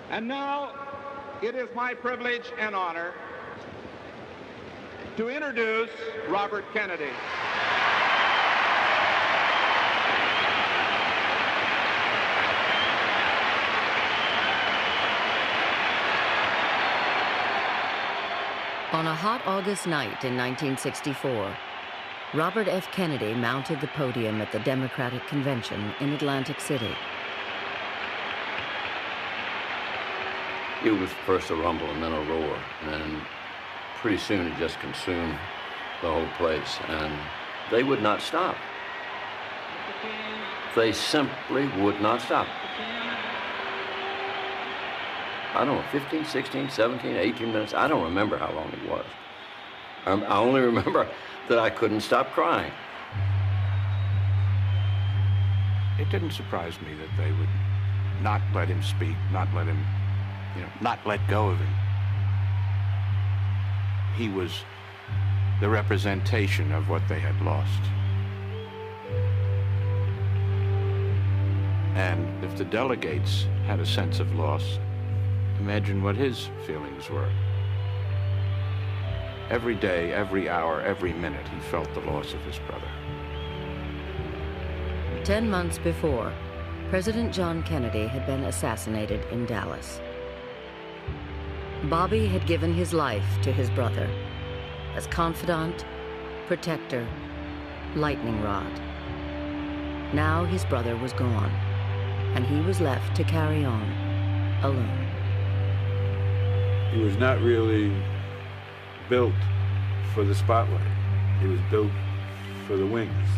And now it is my privilege and honor to introduce Robert Kennedy. On a hot August night in 1964, Robert F. Kennedy mounted the podium at the Democratic Convention in Atlantic City. It was first a rumble and then a roar, and pretty soon it just consumed the whole place, and they would not stop. They simply would not stop. I don't know, 15, 16, 17, 18 minutes, I don't remember how long it was. I only remember that I couldn't stop crying. It didn't surprise me that they would not let him speak, not let him, not let go of him. He was the representation of what they had lost. And if the delegates had a sense of loss, imagine what his feelings were. Every day, every hour, every minute, he felt the loss of his brother. 10 months before, President John Kennedy had been assassinated in Dallas. Bobby had given his life to his brother as confidant, protector, lightning rod. Now his brother was gone, and he was left to carry on alone. He was not really built for the spotlight. He was built for the wings.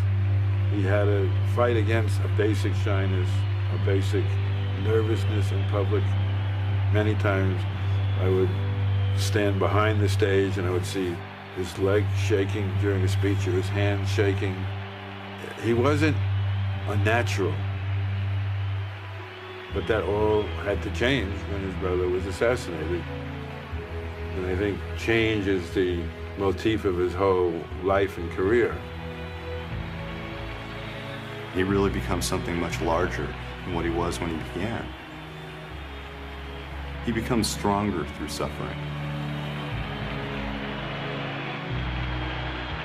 He had to fight against a basic shyness, a basic nervousness in public. Many times I would stand behind the stage and I would see his leg shaking during a speech or his hand shaking. He wasn't a natural. But that all had to change when his brother was assassinated. And I think change is the motif of his whole life and career. He really becomes something much larger than what he was when he began. He becomes stronger through suffering.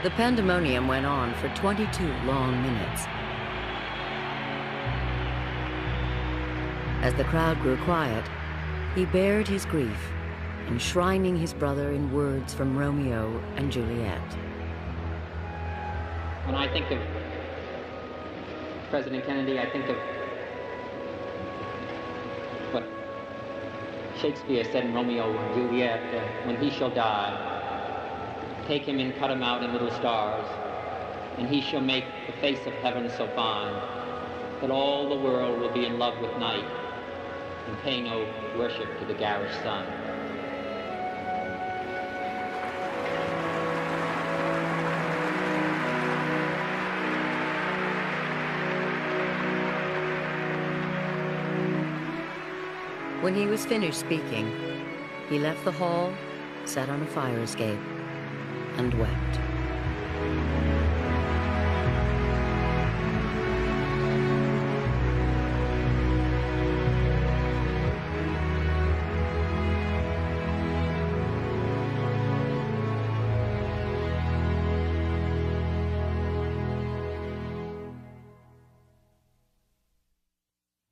The pandemonium went on for 22 long minutes. As the crowd grew quiet, he bared his grief, enshrining his brother in words from Romeo and Juliet. When I think of President Kennedy, I think of what Shakespeare said in Romeo and Juliet, when he shall die, take him and cut him out in little stars, and he shall make the face of heaven so fine that all the world will be in love with night and pay no worship to the garish sun. When he was finished speaking, he left the hall, sat on a fire escape, and wept.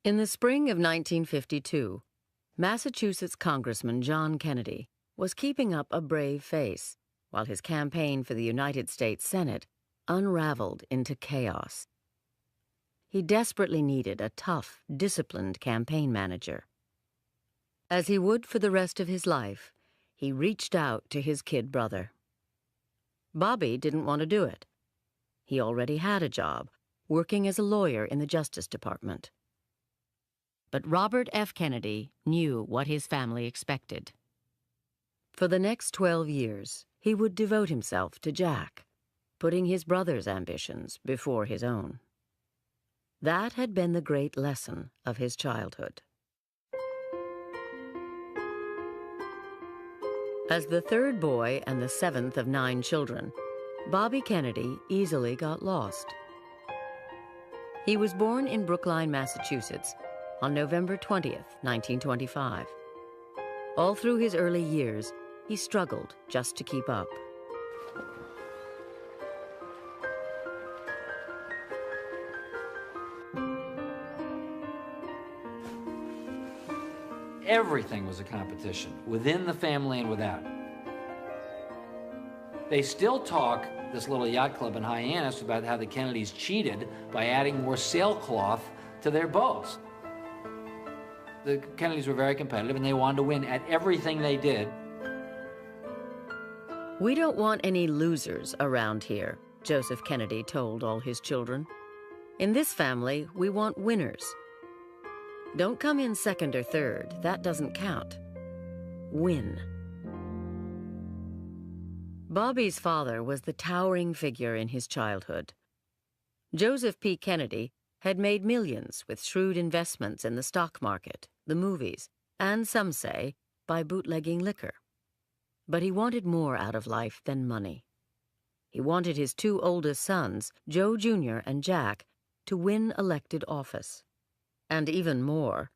In the spring of 1952, Massachusetts Congressman John Kennedy was keeping up a brave face while his campaign for the United States Senate unraveled into chaos. He desperately needed a tough, disciplined campaign manager. As he would for the rest of his life, he reached out to his kid brother. Bobby didn't want to do it. He already had a job, working as a lawyer in the Justice Department. But Robert F. Kennedy knew what his family expected. For the next 12 years, he would devote himself to Jack, putting his brother's ambitions before his own. That had been the great lesson of his childhood. As the third boy and the seventh of 9 children, Bobby Kennedy easily got lost. He was born in Brookline, Massachusetts, on November 20th, 1925. All through his early years, he struggled just to keep up. Everything was a competition, within the family and without. They still talk, this little yacht club in Hyannis, about how the Kennedys cheated by adding more sailcloth to their boats. The Kennedys were very competitive, and they wanted to win at everything they did. "We don't want any losers around here," Joseph Kennedy told all his children. "In this family, we want winners. Don't come in second or third. That doesn't count. Win." Bobby's father was the towering figure in his childhood. Joseph P. Kennedy had made millions with shrewd investments in the stock market, the movies, and some say, by bootlegging liquor. But he wanted more out of life than money. He wanted his two oldest sons, Joe Jr. and Jack, to win elected office. And even more,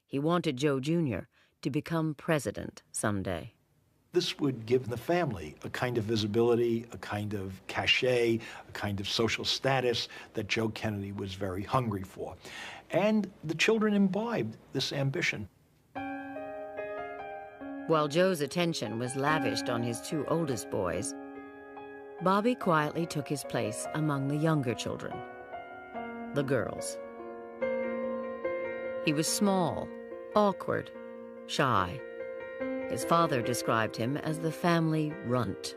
he wanted Joe Jr. to become president someday. This would give the family a kind of visibility, a kind of cachet, a kind of social status that Joe Kennedy was very hungry for. And the children imbibed this ambition. While Joe's attention was lavished on his two oldest boys, Bobby quietly took his place among the younger children, the girls. He was small, awkward, shy. His father described him as the family runt.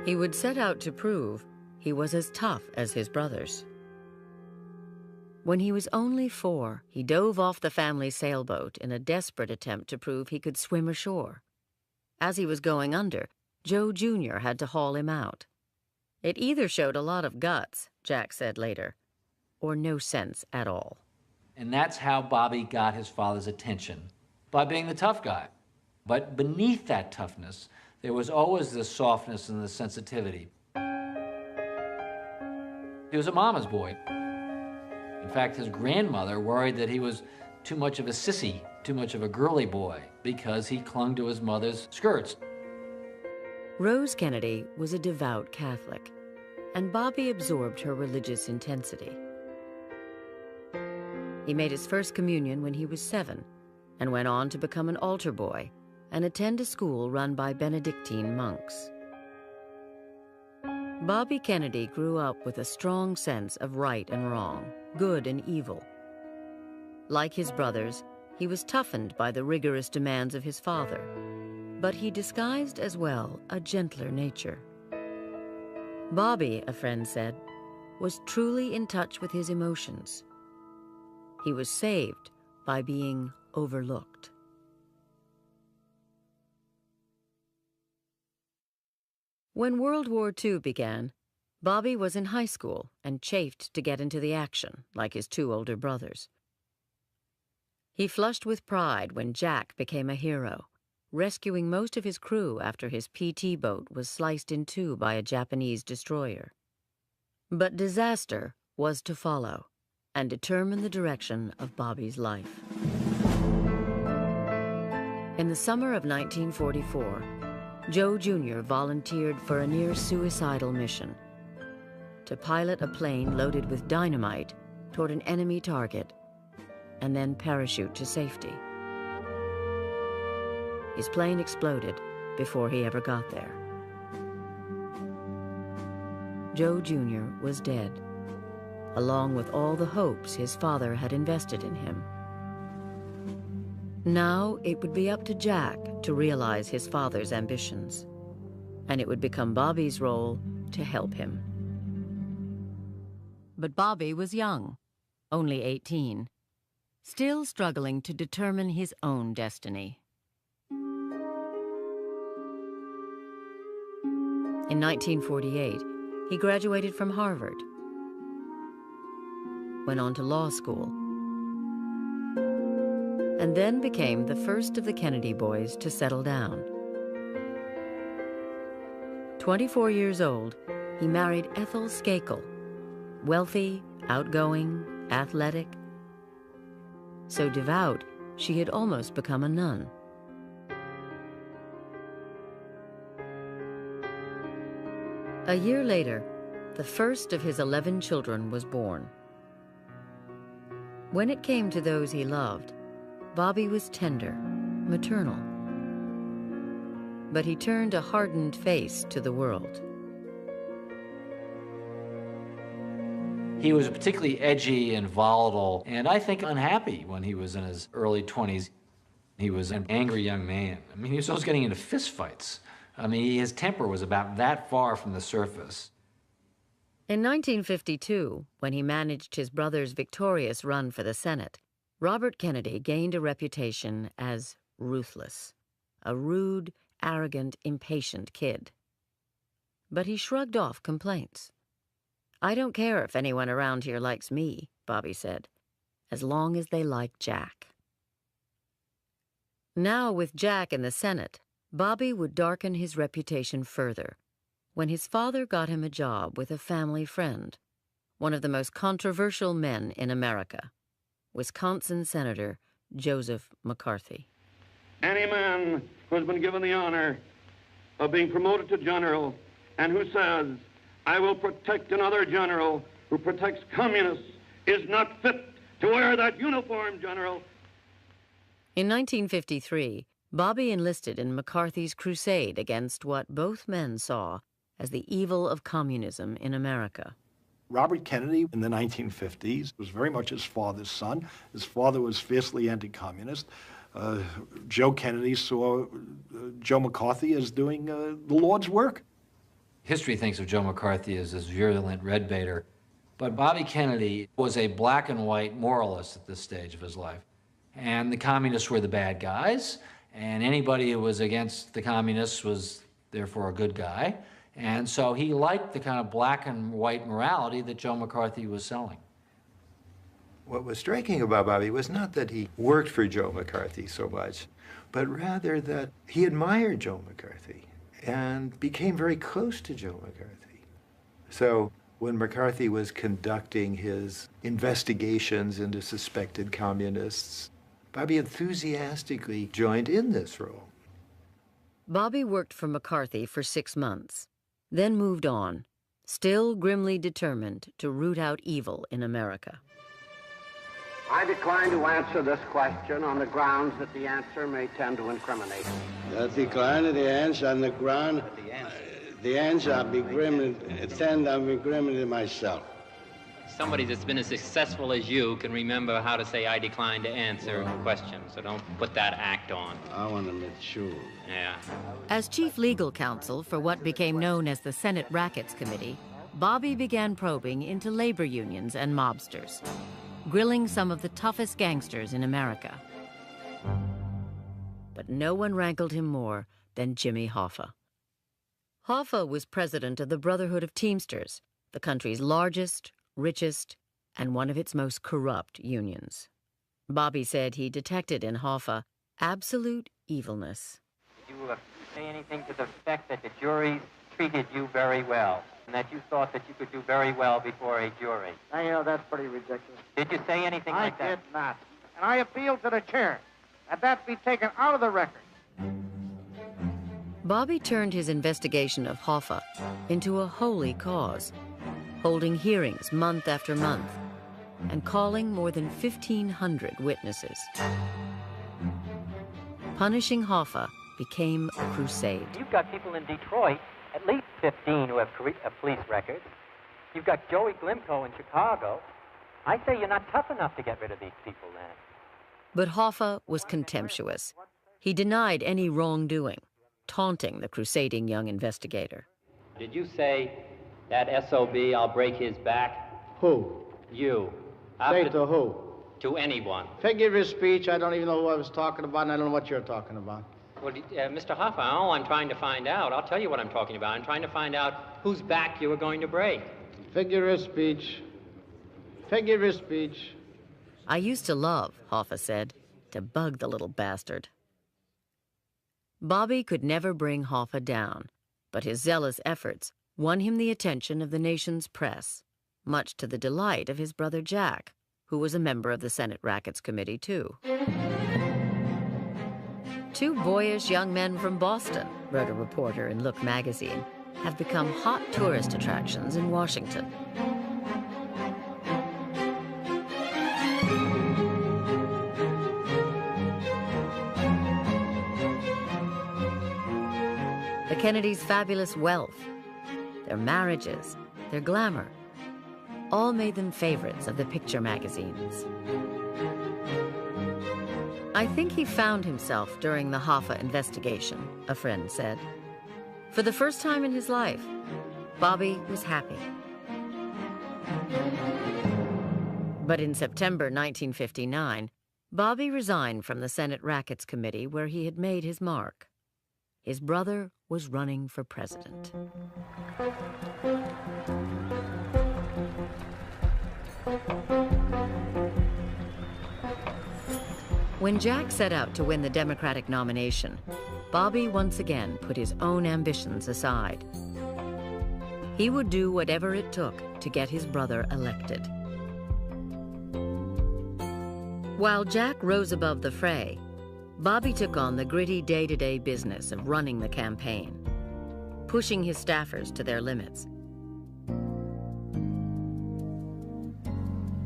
He would set out to prove he was as tough as his brothers. When he was only 4, he dove off the family sailboat in a desperate attempt to prove he could swim ashore. As he was going under, Joe Jr. had to haul him out. It either showed a lot of guts, Jack said later, or no sense at all. And that's how Bobby got his father's attention, by being the tough guy. But beneath that toughness, there was always the softness and the sensitivity. He was a mama's boy. In fact, his grandmother worried that he was too much of a sissy, too much of a girly boy, because he clung to his mother's skirts. Rose Kennedy was a devout Catholic, and Bobby absorbed her religious intensity. He made his first communion when he was 7 and went on to become an altar boy and attend a school run by Benedictine monks. Bobby Kennedy grew up with a strong sense of right and wrong, good and evil. Like his brothers, he was toughened by the rigorous demands of his father, but he disguised as well a gentler nature. Bobby, a friend said, was truly in touch with his emotions. He was saved by being overlooked. When World War II began, Bobby was in high school and chafed to get into the action, like his two older brothers. He flushed with pride when Jack became a hero, rescuing most of his crew after his PT boat was sliced in two by a Japanese destroyer. But disaster was to follow and determine the direction of Bobby's life. In the summer of 1944, Joe Jr. volunteered for a near-suicidal mission to pilot a plane loaded with dynamite toward an enemy target and then parachute to safety. His plane exploded before he ever got there. Joe Jr. was dead, along with all the hopes his father had invested in him. Now it would be up to Jack to realize his father's ambitions, and it would become Bobby's role to help him. But Bobby was young, only 18, still struggling to determine his own destiny. In 1948, he graduated from Harvard, went on to law school, and then became the first of the Kennedy boys to settle down. 24 years old, he married Ethel Skakel, wealthy, outgoing, athletic. So devout, she had almost become a nun. A year later, the first of his 11 children was born. When it came to those he loved, Bobby was tender, maternal. But he turned a hardened face to the world. He was particularly edgy and volatile, and I think unhappy when he was in his early 20s. He was an angry young man. I mean, he was always getting into fistfights. I mean, his temper was about that far from the surface. In 1952, when he managed his brother's victorious run for the Senate, Robert Kennedy gained a reputation as ruthless, a rude, arrogant, impatient kid. But he shrugged off complaints. "I don't care if anyone around here likes me," Bobby said, "as long as they like Jack." Now, with Jack in the Senate, Bobby would darken his reputation further when his father got him a job with a family friend, one of the most controversial men in America, Wisconsin Senator Joseph McCarthy. Any man who has been given the honor of being promoted to general and who says, "I will protect another general who protects communists," is not fit to wear that uniform, General. In 1953, Bobby enlisted in McCarthy's crusade against what both men saw as the evil of communism in America. Robert Kennedy in the 1950s was very much his father's son. His father was fiercely anti-communist. Joe Kennedy saw Joe McCarthy as doing the Lord's work. History thinks of Joe McCarthy as this virulent red baiter, but Bobby Kennedy was a black and white moralist at this stage of his life. And the communists were the bad guys, and anybody who was against the communists was therefore a good guy. And so he liked the kind of black and white morality that Joe McCarthy was selling. What was striking about Bobby was not that he worked for Joe McCarthy so much, but rather that he admired Joe McCarthy and became very close to Joe McCarthy. So when McCarthy was conducting his investigations into suspected communists, Bobby enthusiastically joined in this role. Bobby worked for McCarthy for 6 months, then moved on, still grimly determined to root out evil in America. I decline to answer this question on the grounds that the answer may tend to incriminate. I decline the answer on the ground. The answer I'll be incriminated myself. Somebody that's been as successful as you can remember how to say, "I decline to answer questions," so don't put that act on. I want to make sure. Yeah. As chief legal counsel for what became known as the Senate Rackets Committee, Bobby began probing into labor unions and mobsters, grilling some of the toughest gangsters in America. But no one rankled him more than Jimmy Hoffa. Hoffa was president of the Brotherhood of Teamsters, the country's largest, richest, and one of its most corrupt unions. Bobby said he detected in Hoffa absolute evilness. Did you say anything to the effect that the jury treated you very well, and that you thought that you could do very well before a jury? I know that's pretty ridiculous. Did you say anything like that? I did not. And I appeal to the chair that be taken out of the record. Bobby turned his investigation of Hoffa into a holy cause, holding hearings month after month and calling more than 1,500 witnesses. Punishing Hoffa became a crusade. You've got people in Detroit, at least 15 who have police records. You've got Joey Glimko in Chicago. I say you're not tough enough to get rid of these people then. But Hoffa was contemptuous. He denied any wrongdoing, taunting the crusading young investigator. Did you say, "That SOB, I'll break his back"? Who? You. Say to who? To anyone. Figure of speech, I don't even know who I was talking about, and I don't know what you're talking about. Well, Mr. Hoffa, all I'm trying to find out, I'll tell you what I'm talking about. I'm trying to find out whose back you were going to break. Figure of speech. Figure of speech. I used to love, Hoffa said, to bug the little bastard. Bobby could never bring Hoffa down, but his zealous efforts won him the attention of the nation's press, much to the delight of his brother Jack, who was a member of the Senate Rackets Committee, too. "Two boyish young men from Boston," wrote a reporter in Look magazine, have become hot tourist attractions in Washington. The Kennedys' fabulous wealth, their marriages, their glamour, all made them favorites of the picture magazines. I think he found himself during the Hoffa investigation, a friend said. For the first time in his life, Bobby was happy. But in September 1959, Bobby resigned from the Senate Rackets Committee where he had made his mark. His brother was running for president. When Jack set out to win the Democratic nomination, Bobby once again put his own ambitions aside. He would do whatever it took to get his brother elected. While Jack rose above the fray, Bobby took on the gritty day-to-day business of running the campaign, pushing his staffers to their limits,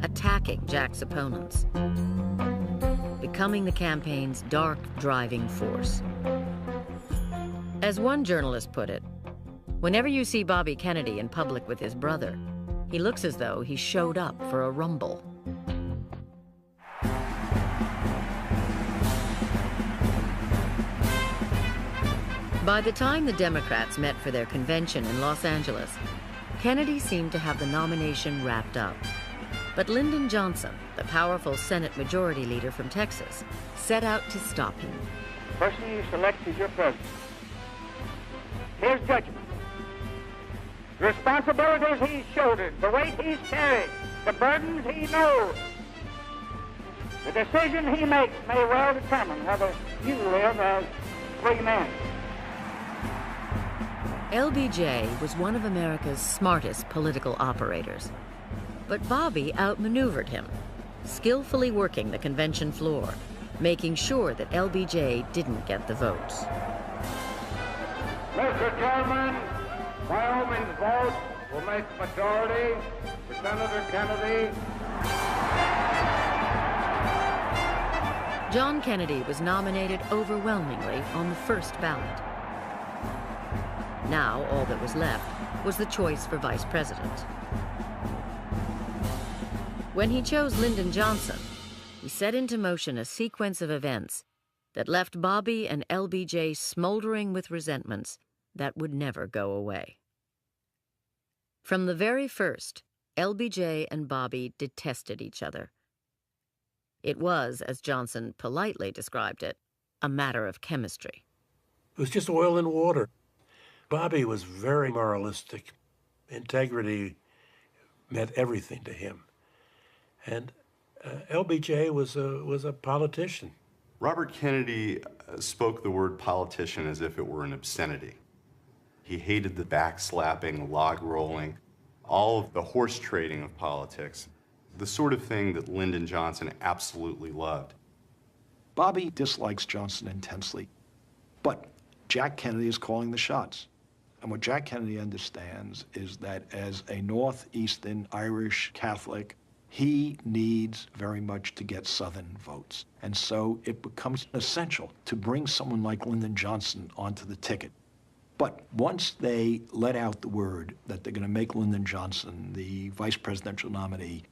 attacking Jack's opponents, becoming the campaign's dark driving force. As one journalist put it, whenever you see Bobby Kennedy in public with his brother, he looks as though he showed up for a rumble. By the time the Democrats met for their convention in Los Angeles, Kennedy seemed to have the nomination wrapped up. But Lyndon Johnson, the powerful Senate Majority Leader from Texas, set out to stop him. The person you select is your president. His judgment, the responsibilities he's shouldered, the weight he's carried, the burdens he knows, the decision he makes may well determine whether you live as free men. LBJ was one of America's smartest political operators. But Bobby outmaneuvered him, skillfully working the convention floor, making sure that LBJ didn't get the votes. Mr. Chairman, Wyoming's vote will make majority for Senator Kennedy. John Kennedy was nominated overwhelmingly on the first ballot. Now, all that was left was the choice for vice president. When he chose Lyndon Johnson, he set into motion a sequence of events that left Bobby and LBJ smoldering with resentments that would never go away. From the very first, LBJ and Bobby detested each other. It was, as Johnson politely described it, a matter of chemistry. It was just oil and water. Bobby was very moralistic. Integrity meant everything to him. And LBJ was a politician. Robert Kennedy spoke the word politician as if it were an obscenity. He hated the backslapping, log rolling, all of the horse trading of politics, the sort of thing that Lyndon Johnson absolutely loved. Bobby dislikes Johnson intensely, but Jack Kennedy is calling the shots. And what Jack Kennedy understands is that as a Northeastern Irish Catholic, he needs very much to get Southern votes. And so it becomes essential to bring someone like Lyndon Johnson onto the ticket. But once they let out the word that they're going to make Lyndon Johnson the vice presidential nominee,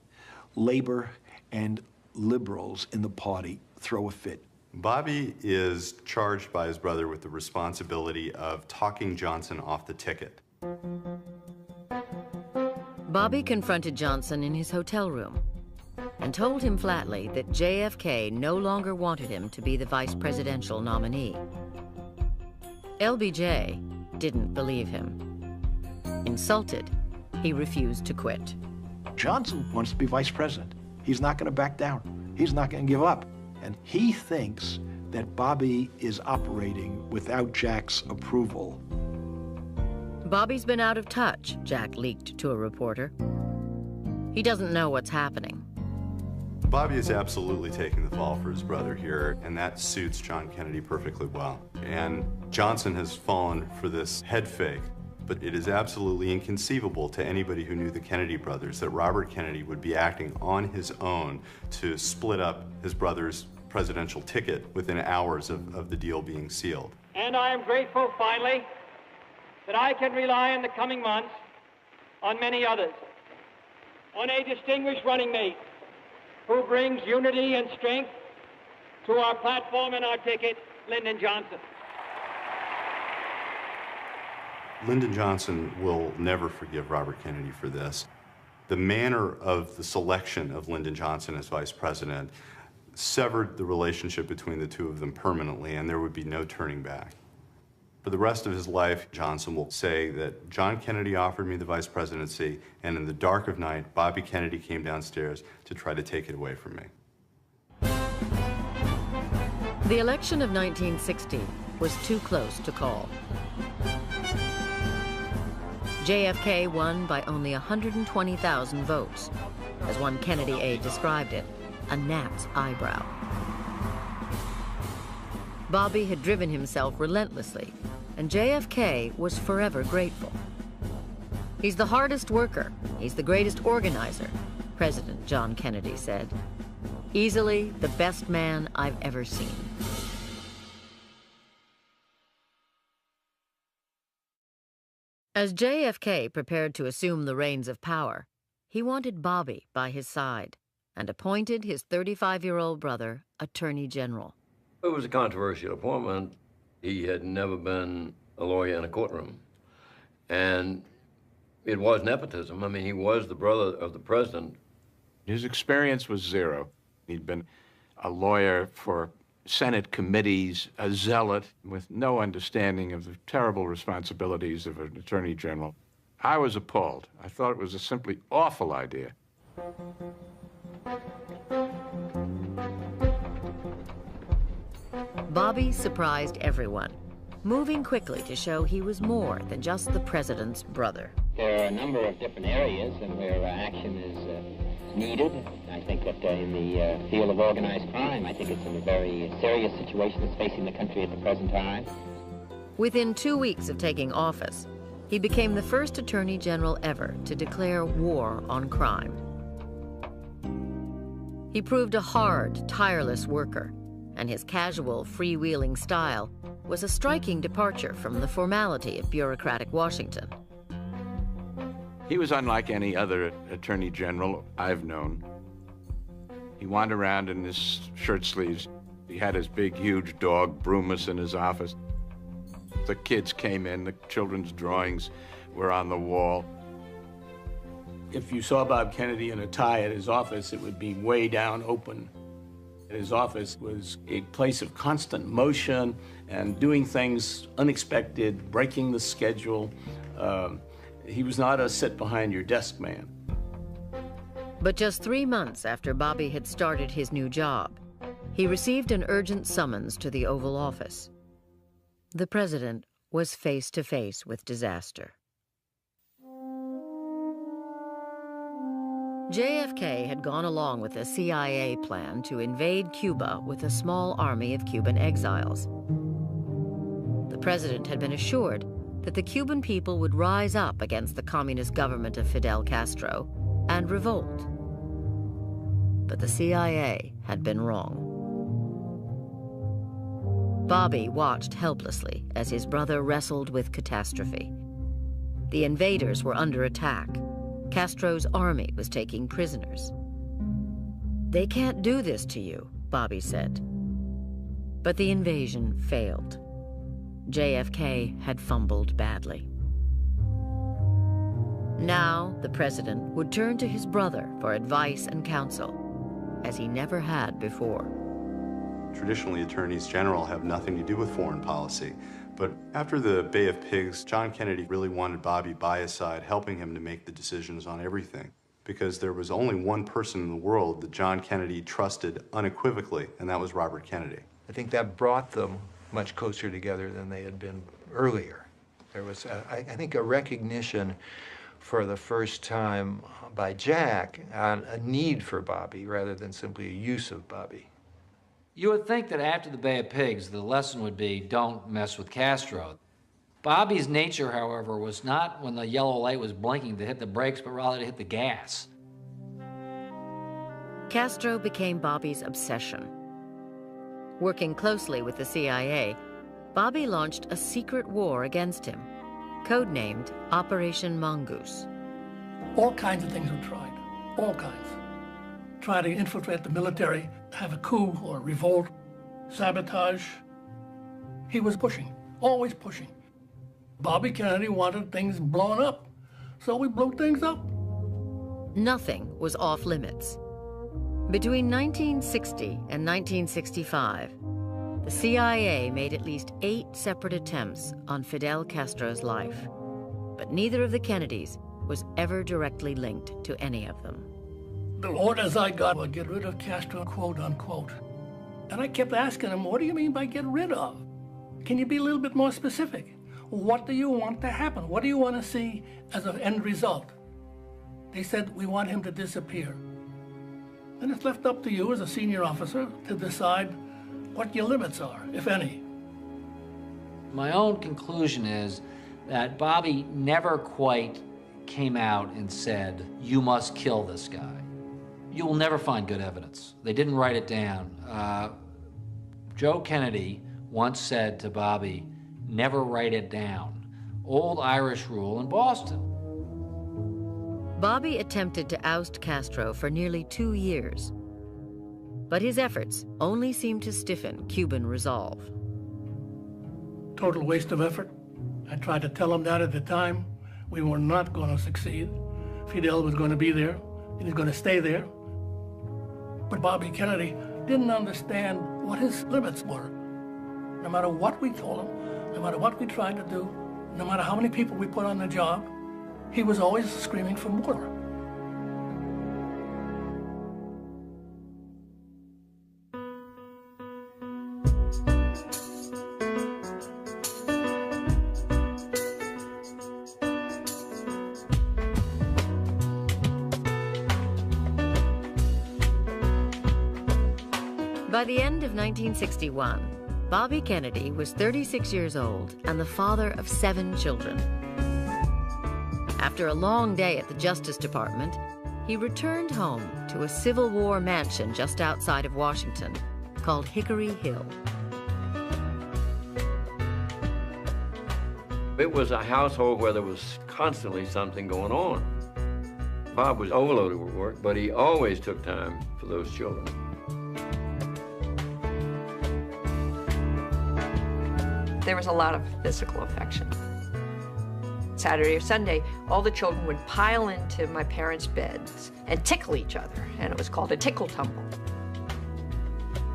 Labor and liberals in the party throw a fit. Bobby is charged by his brother with the responsibility of talking Johnson off the ticket. Bobby confronted Johnson in his hotel room and told him flatly that JFK no longer wanted him to be the vice presidential nominee. LBJ didn't believe him. Insulted, he refused to quit. Johnson wants to be vice president. He's not going to back down. He's not going to give up. And he thinks that Bobby is operating without Jack's approval. Bobby's been out of touch, Jack leaked to a reporter. He doesn't know what's happening. Bobby is absolutely taking the fall for his brother here, and that suits John Kennedy perfectly well. And Johnson has fallen for this head fake But it is absolutely inconceivable to anybody who knew the Kennedy brothers that Robert Kennedy would be acting on his own to split up his brother's presidential ticket within hours of the deal being sealed. And I am grateful, finally, that I can rely in the coming months on many others, on a distinguished running mate who brings unity and strength to our platform and our ticket, Lyndon Johnson. Lyndon Johnson will never forgive Robert Kennedy for this. The manner of the selection of Lyndon Johnson as vice president severed the relationship between the two of them permanently, and there would be no turning back. For the rest of his life, Johnson will say that John Kennedy offered me the vice presidency, and in the dark of night, Bobby Kennedy came downstairs to try to take it away from me. The election of 1960 was too close to call. JFK won by only 120,000 votes. As one Kennedy aide described it, a gnat's eyebrow. Bobby had driven himself relentlessly, and JFK was forever grateful. He's the hardest worker, he's the greatest organizer, President John Kennedy said. Easily the best man I've ever seen. As JFK prepared to assume the reins of power, he wanted Bobby by his side and appointed his 35-year-old brother Attorney General. It was a controversial appointment. He had never been a lawyer in a courtroom. And it was nepotism. I mean, he was the brother of the president. His experience was zero. He'd been a lawyer for Senate committees, a zealot with no understanding of the terrible responsibilities of an attorney general. I was appalled. I thought it was a simply awful idea. Bobby surprised everyone, moving quickly to show he was more than just the president's brother. There are a number of different areas and where action is needed. I think that in the field of organized crime, I think it's a very serious situation that's facing the country at the present time. Within 2 weeks of taking office, he became the first attorney general ever to declare war on crime. He proved a hard, tireless worker, and his casual, freewheeling style was a striking departure from the formality of bureaucratic Washington. He was unlike any other attorney general I've known. He wandered around in his shirt sleeves. He had his big, huge dog, Brumus, in his office. The kids came in, the children's drawings were on the wall. If you saw Bob Kennedy in a tie at his office, it would be way down open. His office was a place of constant motion and doing things unexpected, breaking the schedule. He was not a sit-behind-your-desk man. But just 3 months after Bobby had started his new job, he received an urgent summons to the Oval Office. The president was face to face with disaster. JFK had gone along with a CIA plan to invade Cuba with a small army of Cuban exiles. The president had been assured that the Cuban people would rise up against the communist government of Fidel Castro and revolt. But the CIA had been wrong. Bobby watched helplessly as his brother wrestled with catastrophe. The invaders were under attack. Castro's army was taking prisoners. "They can't do this to you," Bobby said. But the invasion failed. JFK had fumbled badly. Now, the president would turn to his brother for advice and counsel, as he never had before. Traditionally, attorneys general have nothing to do with foreign policy. But after the Bay of Pigs, John Kennedy really wanted Bobby by his side, helping him to make the decisions on everything. Because there was only one person in the world that John Kennedy trusted unequivocally, and that was Robert Kennedy. I think that brought them much closer together than they had been earlier. There was, I think, a recognition for the first time by Jack on a need for Bobby rather than simply a use of Bobby. You would think that after the Bay of Pigs, the lesson would be don't mess with Castro. Bobby's nature, however, was not when the yellow light was blinking to hit the brakes, but rather to hit the gas. Castro became Bobby's obsession. Working closely with the CIA, Bobby launched a secret war against him, codenamed Operation Mongoose. All kinds of things were tried, all kinds. Try to infiltrate the military, have a coup or revolt, sabotage. He was pushing, always pushing. Bobby Kennedy wanted things blown up, so we blew things up. Nothing was off limits. Between 1960 and 1965, the CIA made at least 8 separate attempts on Fidel Castro's life, but neither of the Kennedys was ever directly linked to any of them. The orders I got were get rid of Castro, quote unquote. And I kept asking him, what do you mean by get rid of? Can you be a little bit more specific? What do you want to happen? What do you want to see as an end result? They said, we want him to disappear. And it's left up to you as a senior officer to decide what your limits are, if any. My own conclusion is that Bobby never quite came out and said, you must kill this guy. You will never find good evidence. They didn't write it down. Joe Kennedy once said to Bobby, never write it down. Old Irish rule in Boston. Bobby attempted to oust Castro for nearly 2 years, but his efforts only seemed to stiffen Cuban resolve. Total waste of effort. I tried to tell him that at the time. We were not going to succeed. Fidel was going to be there. He was going to stay there. But Bobby Kennedy didn't understand what his limits were. No matter what we told him, no matter what we tried to do, no matter how many people we put on the job, he was always screaming for more. By the end of 1961, Bobby Kennedy was 36 years old and the father of 7 children. After a long day at the Justice Department, he returned home to a Civil War mansion just outside of Washington called Hickory Hill. It was a household where there was constantly something going on. Bob was overloaded with work, but he always took time for those children. There was a lot of physical affection. Saturday or Sunday, all the children would pile into my parents' beds and tickle each other, and it was called a tickle tumble.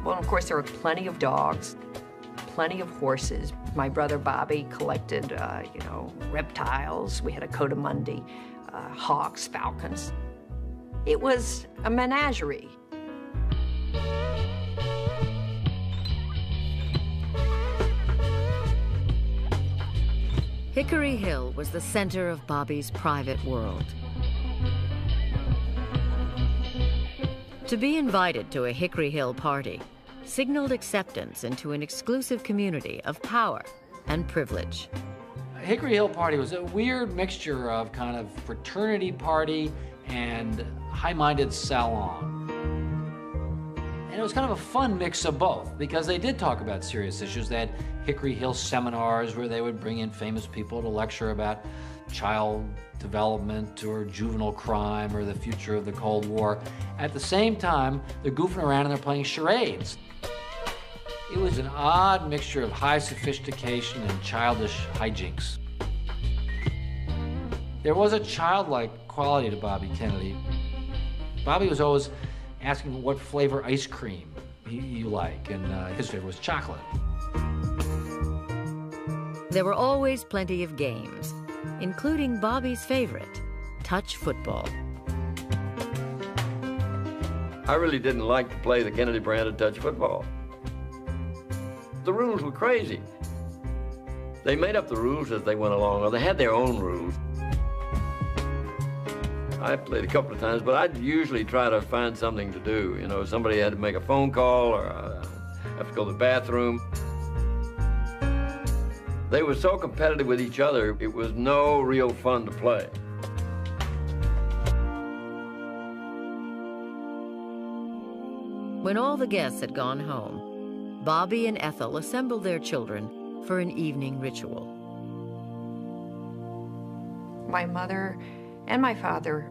Well, of course, there were plenty of dogs, plenty of horses. My brother Bobby collected, reptiles. We had a coatimundi, hawks, falcons. It was a menagerie. Hickory Hill was the center of Bobby's private world. To be invited to a Hickory Hill party signaled acceptance into an exclusive community of power and privilege. Hickory Hill party was a weird mixture of kind of fraternity party and high-minded salon. And it was kind of a fun mix of both, because they did talk about serious issues. They had Hickory Hill seminars where they would bring in famous people to lecture about child development or juvenile crime or the future of the Cold War. At the same time, they're goofing around and they're playing charades. It was an odd mixture of high sophistication and childish hijinks. There was a childlike quality to Bobby Kennedy. Bobby was always asking what flavor ice cream you like, and his favorite was chocolate. There were always plenty of games, including Bobby's favorite, touch football. I really didn't like to play the Kennedy brand of touch football. The rules were crazy. They made up the rules as they went along, or they had their own rules. I played a couple of times, but I'd usually try to find something to do. You know, somebody had to make a phone call, or have to go to the bathroom. They were so competitive with each other, it was no real fun to play. When all the guests had gone home, Bobby and Ethel assembled their children for an evening ritual. My mother and my father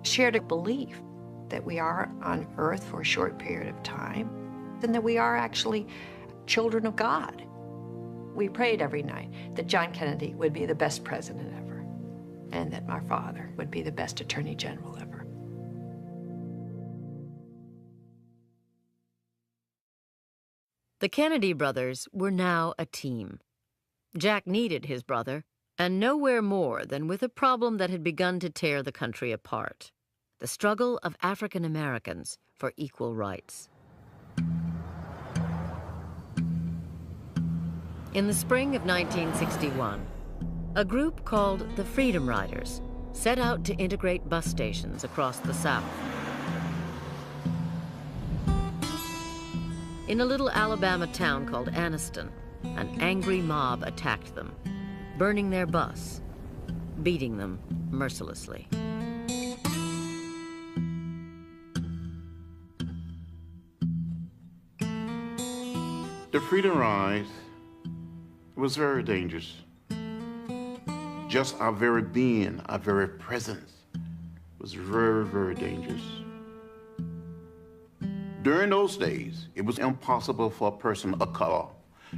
shared a belief that we are on Earth for a short period of time, and that we are actually children of God. We prayed every night that John Kennedy would be the best president ever, and that my father would be the best attorney general ever. The Kennedy brothers were now a team. Jack needed his brother, and nowhere more than with a problem that had begun to tear the country apart: the struggle of African Americans for equal rights. In the spring of 1961, a group called the Freedom Riders set out to integrate bus stations across the South. In a little Alabama town called Anniston, an angry mob attacked them, burning their bus, beating them mercilessly. The Freedom Ride was very dangerous. Just our very being, our very presence was very, very dangerous. During those days, it was impossible for a person of color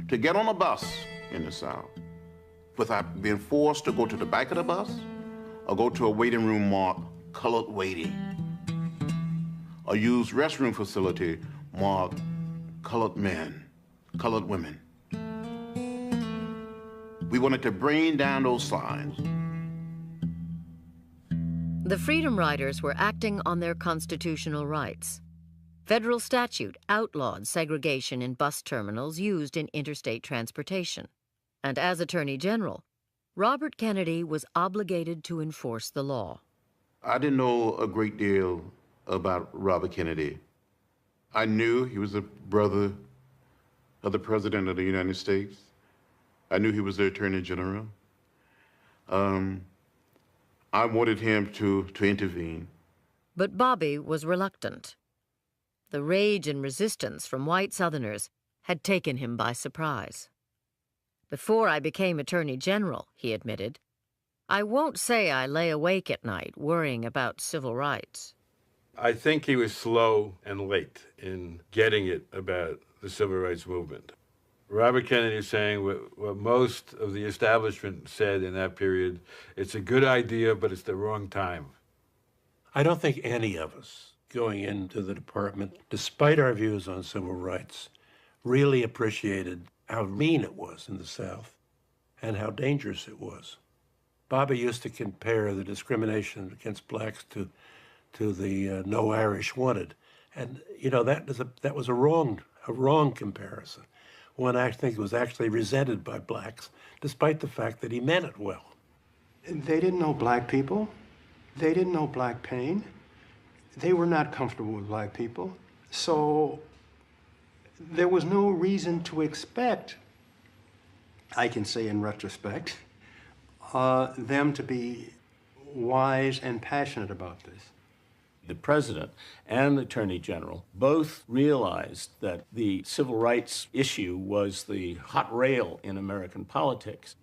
to get on a bus in the South without being forced to go to the back of the bus or go to a waiting room marked colored waiting, or use restroom facility marked colored men, colored women. We wanted to bring down those signs. The Freedom Riders were acting on their constitutional rights. Federal statute outlawed segregation in bus terminals used in interstate transportation. And as Attorney General, Robert Kennedy was obligated to enforce the law. I didn't know a great deal about Robert Kennedy. I knew he was a brother of the President of the United States. I knew he was the Attorney General. I wanted him to intervene. But Bobby was reluctant. The rage and resistance from white Southerners had taken him by surprise. "Before I became Attorney General," he admitted, "I won't say I lay awake at night worrying about civil rights." I think he was slow and late in getting it about the civil rights movement. Robert Kennedy is saying what most of the establishment said in that period: it's a good idea, but it's the wrong time. I don't think any of us going into the department, despite our views on civil rights, really appreciated how mean it was in the South and how dangerous it was. Bobby used to compare the discrimination against blacks to the No Irish Wanted, and you know that was a wrong comparison. One I think was actually resented by blacks, despite the fact that he meant it well. They didn't know black people. They didn't know black pain. They were not comfortable with black people. So there was no reason to expect, I can say in retrospect, them to be wise and passionate about this. The President and the Attorney General both realized that the civil rights issue was the hot rail in American politics.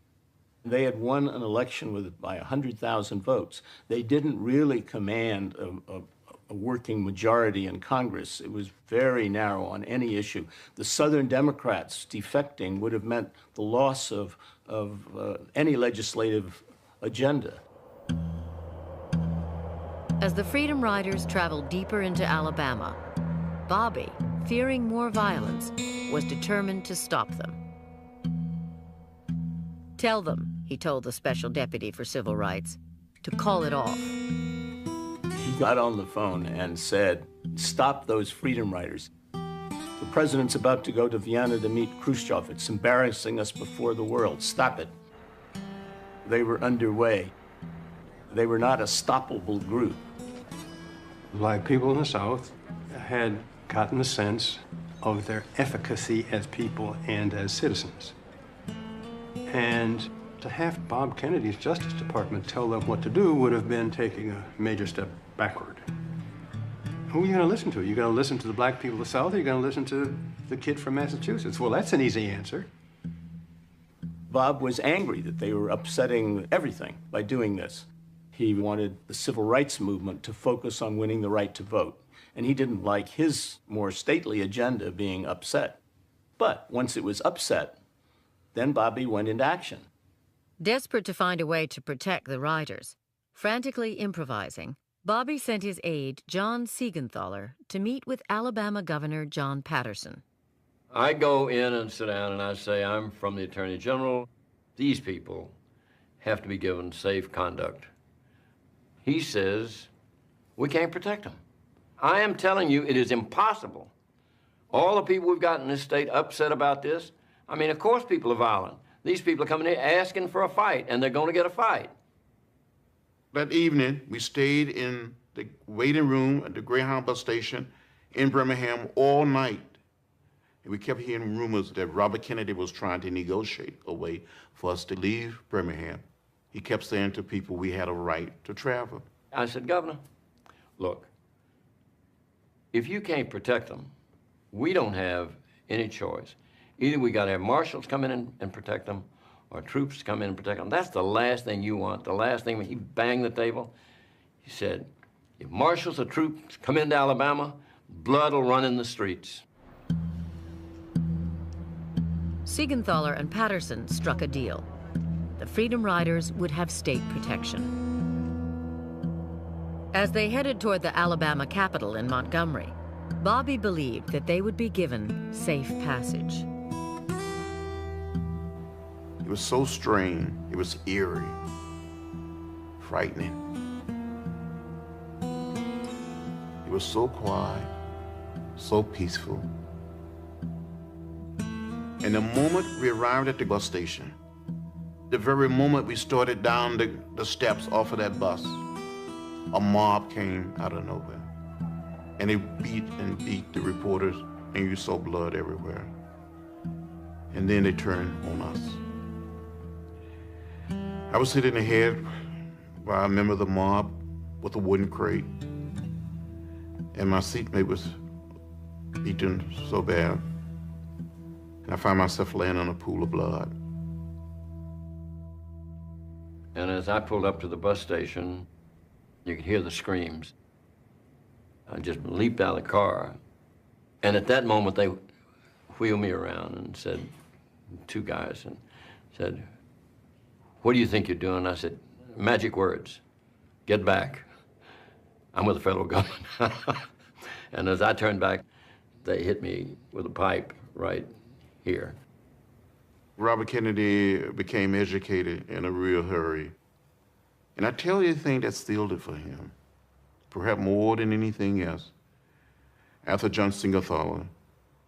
They had won an election by 100,000 votes. They didn't really command a working majority in Congress. It was very narrow on any issue. The Southern Democrats defecting would have meant the loss of any legislative agenda. As the Freedom Riders traveled deeper into Alabama, Bobby, fearing more violence, was determined to stop them. "Tell them," he told the Special Deputy for Civil Rights, "to call it off." He got on the phone and said, "Stop those Freedom Riders. The President's about to go to Vienna to meet Khrushchev. It's embarrassing us before the world. Stop it." They were underway. They were not a stoppable group. Black people in the South had gotten a sense of their efficacy as people and as citizens. And to have Bob Kennedy's Justice Department tell them what to do would have been taking a major step backward. Who are you going to listen to? Are you going to listen to the black people of the South, or are you going to listen to the kid from Massachusetts? Well, that's an easy answer. Bob was angry that they were upsetting everything by doing this. He wanted the civil rights movement to focus on winning the right to vote, and he didn't like his more stately agenda being upset. But once it was upset, then Bobby went into action. Desperate to find a way to protect the riders, frantically improvising, Bobby sent his aide, John Siegenthaler, to meet with Alabama Governor John Patterson. I go in and sit down and I say, I'm from the Attorney General. These people have to be given safe conduct. He says, we can't protect them. I am telling you, it is impossible. All the people we've got in this state upset about this. I mean, of course people are violent. These people are coming in asking for a fight, and they're going to get a fight. That evening, we stayed in the waiting room at the Greyhound bus station in Birmingham all night. And we kept hearing rumors that Robert Kennedy was trying to negotiate a way for us to leave Birmingham. He kept saying to people we had a right to travel. I said, Governor, look, if you can't protect them, we don't have any choice. Either we got to have marshals come in and protect them, or troops come in and protect them. That's the last thing you want. The last thing, when he banged the table, he said, if marshals or troops come into Alabama, blood will run in the streets. Siegenthaler and Patterson struck a deal. The Freedom Riders would have state protection. As they headed toward the Alabama capital in Montgomery, Bobby believed that they would be given safe passage. It was so strange, it was eerie, frightening. It was so quiet, so peaceful. And the moment we arrived at the bus station, the very moment we started down the steps off of that bus, a mob came out of nowhere. And they beat and beat the reporters, and you saw blood everywhere. And then they turned on us. I was sitting ahead by a member of the mob with a wooden crate, and my seatmate was beaten so bad, and I found myself laying in a pool of blood. And as I pulled up to the bus station, you could hear the screams. I just leaped out of the car, and at that moment they wheeled me around and said, two guys, and said, what do you think you're doing? I said, magic words, get back. I'm with the federal government. And as I turned back, they hit me with a pipe right here. Robert Kennedy became educated in a real hurry. And I tell you the thing that sealed it for him, perhaps more than anything else, after John Siegenthaler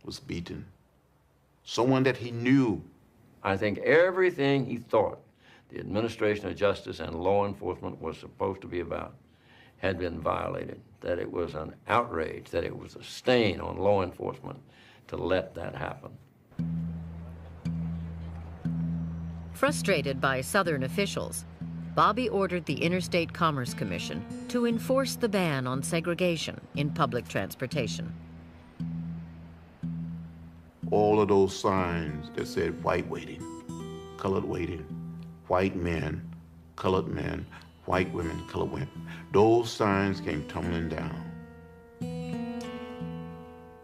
was beaten. Someone that he knew. I think everything he thought the administration of justice and law enforcement was supposed to be about had been violated, that it was an outrage, that it was a stain on law enforcement to let that happen. Frustrated by Southern officials, Bobby ordered the Interstate Commerce Commission to enforce the ban on segregation in public transportation. All of those signs that said white waiting, colored waiting, white men, colored men, white women, colored women, those signs came tumbling down.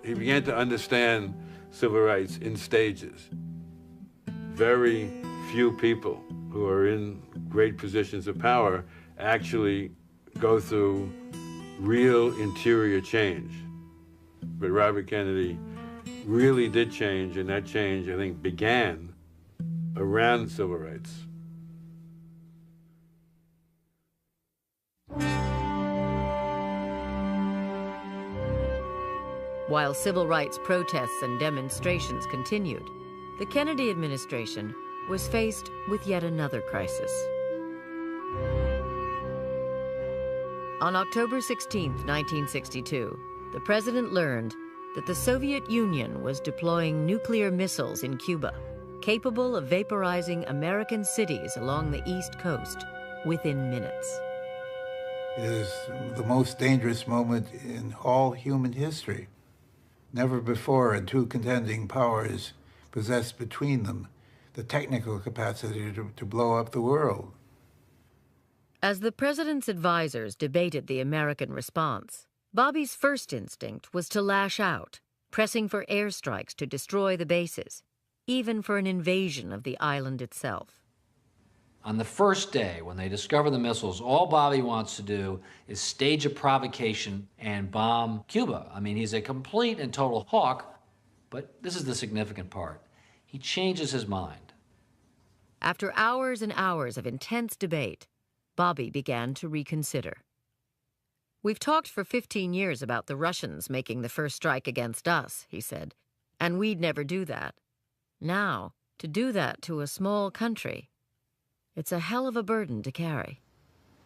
He began to understand civil rights in stages. Very few people who are in great positions of power actually go through real interior change. But Robert Kennedy really did change, and that change, I think, began around civil rights. While civil rights protests and demonstrations continued, the Kennedy administration was faced with yet another crisis. On October 16, 1962, the president learned that the Soviet Union was deploying nuclear missiles in Cuba. capable of vaporizing American cities along the East Coast within minutes. It is the most dangerous moment in all human history. Never before had two contending powers possessed between them the technical capacity to blow up the world. As the president's advisors debated the American response, Bobby's first instinct was to lash out, pressing for airstrikes to destroy the bases, even for an invasion of the island itself. On the first day, when they discover the missiles, all Bobby wants to do is stage a provocation and bomb Cuba. I mean, he's a complete and total hawk, but this is the significant part. He changes his mind. After hours and hours of intense debate, Bobby began to reconsider. "We've talked for 15 years about the Russians making the first strike against us," he said, "and we'd never do that. Now, to do that to a small country, it's a hell of a burden to carry."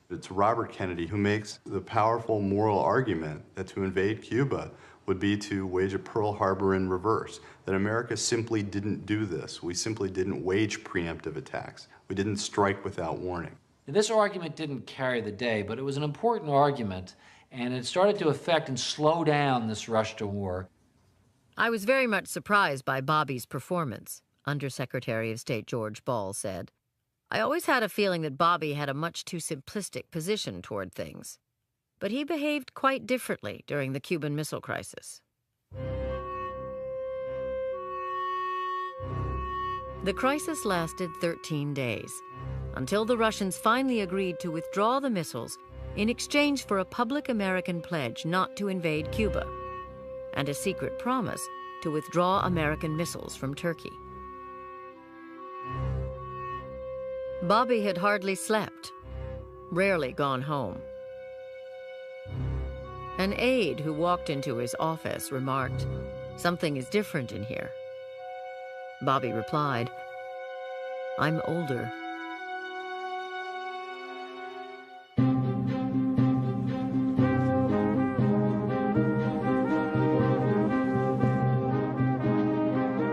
It's Robert Kennedy who makes the powerful moral argument that to invade Cuba would be to wage a Pearl Harbor in reverse, that America simply didn't do this. We simply didn't wage preemptive attacks. We didn't strike without warning. This argument didn't carry the day, but it was an important argument, and it started to affect and slow down this rush to war. "I was very much surprised by Bobby's performance," Undersecretary of State George Ball said. "I always had a feeling that Bobby had a much too simplistic position toward things. But he behaved quite differently during the Cuban Missile Crisis." The crisis lasted 13 days, until the Russians finally agreed to withdraw the missiles in exchange for a public American pledge not to invade Cuba, and a secret promise to withdraw American missiles from Turkey. Bobby had hardly slept, rarely gone home. An aide who walked into his office remarked, "Something is different in here." Bobby replied, "I'm older."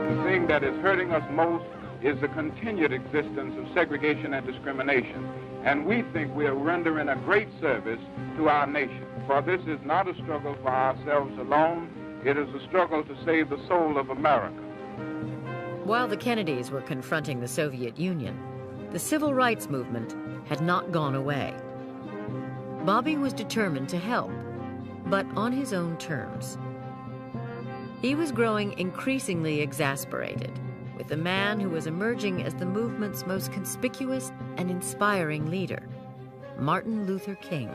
The thing that is hurting us most is the continued existence of segregation and discrimination. And we think we are rendering a great service to our nation. For this is not a struggle for ourselves alone. It is a struggle to save the soul of America. While the Kennedys were confronting the Soviet Union, the civil rights movement had not gone away. Bobby was determined to help, but on his own terms. He was growing increasingly exasperated with the man who was emerging as the movement's most conspicuous and inspiring leader, Martin Luther King.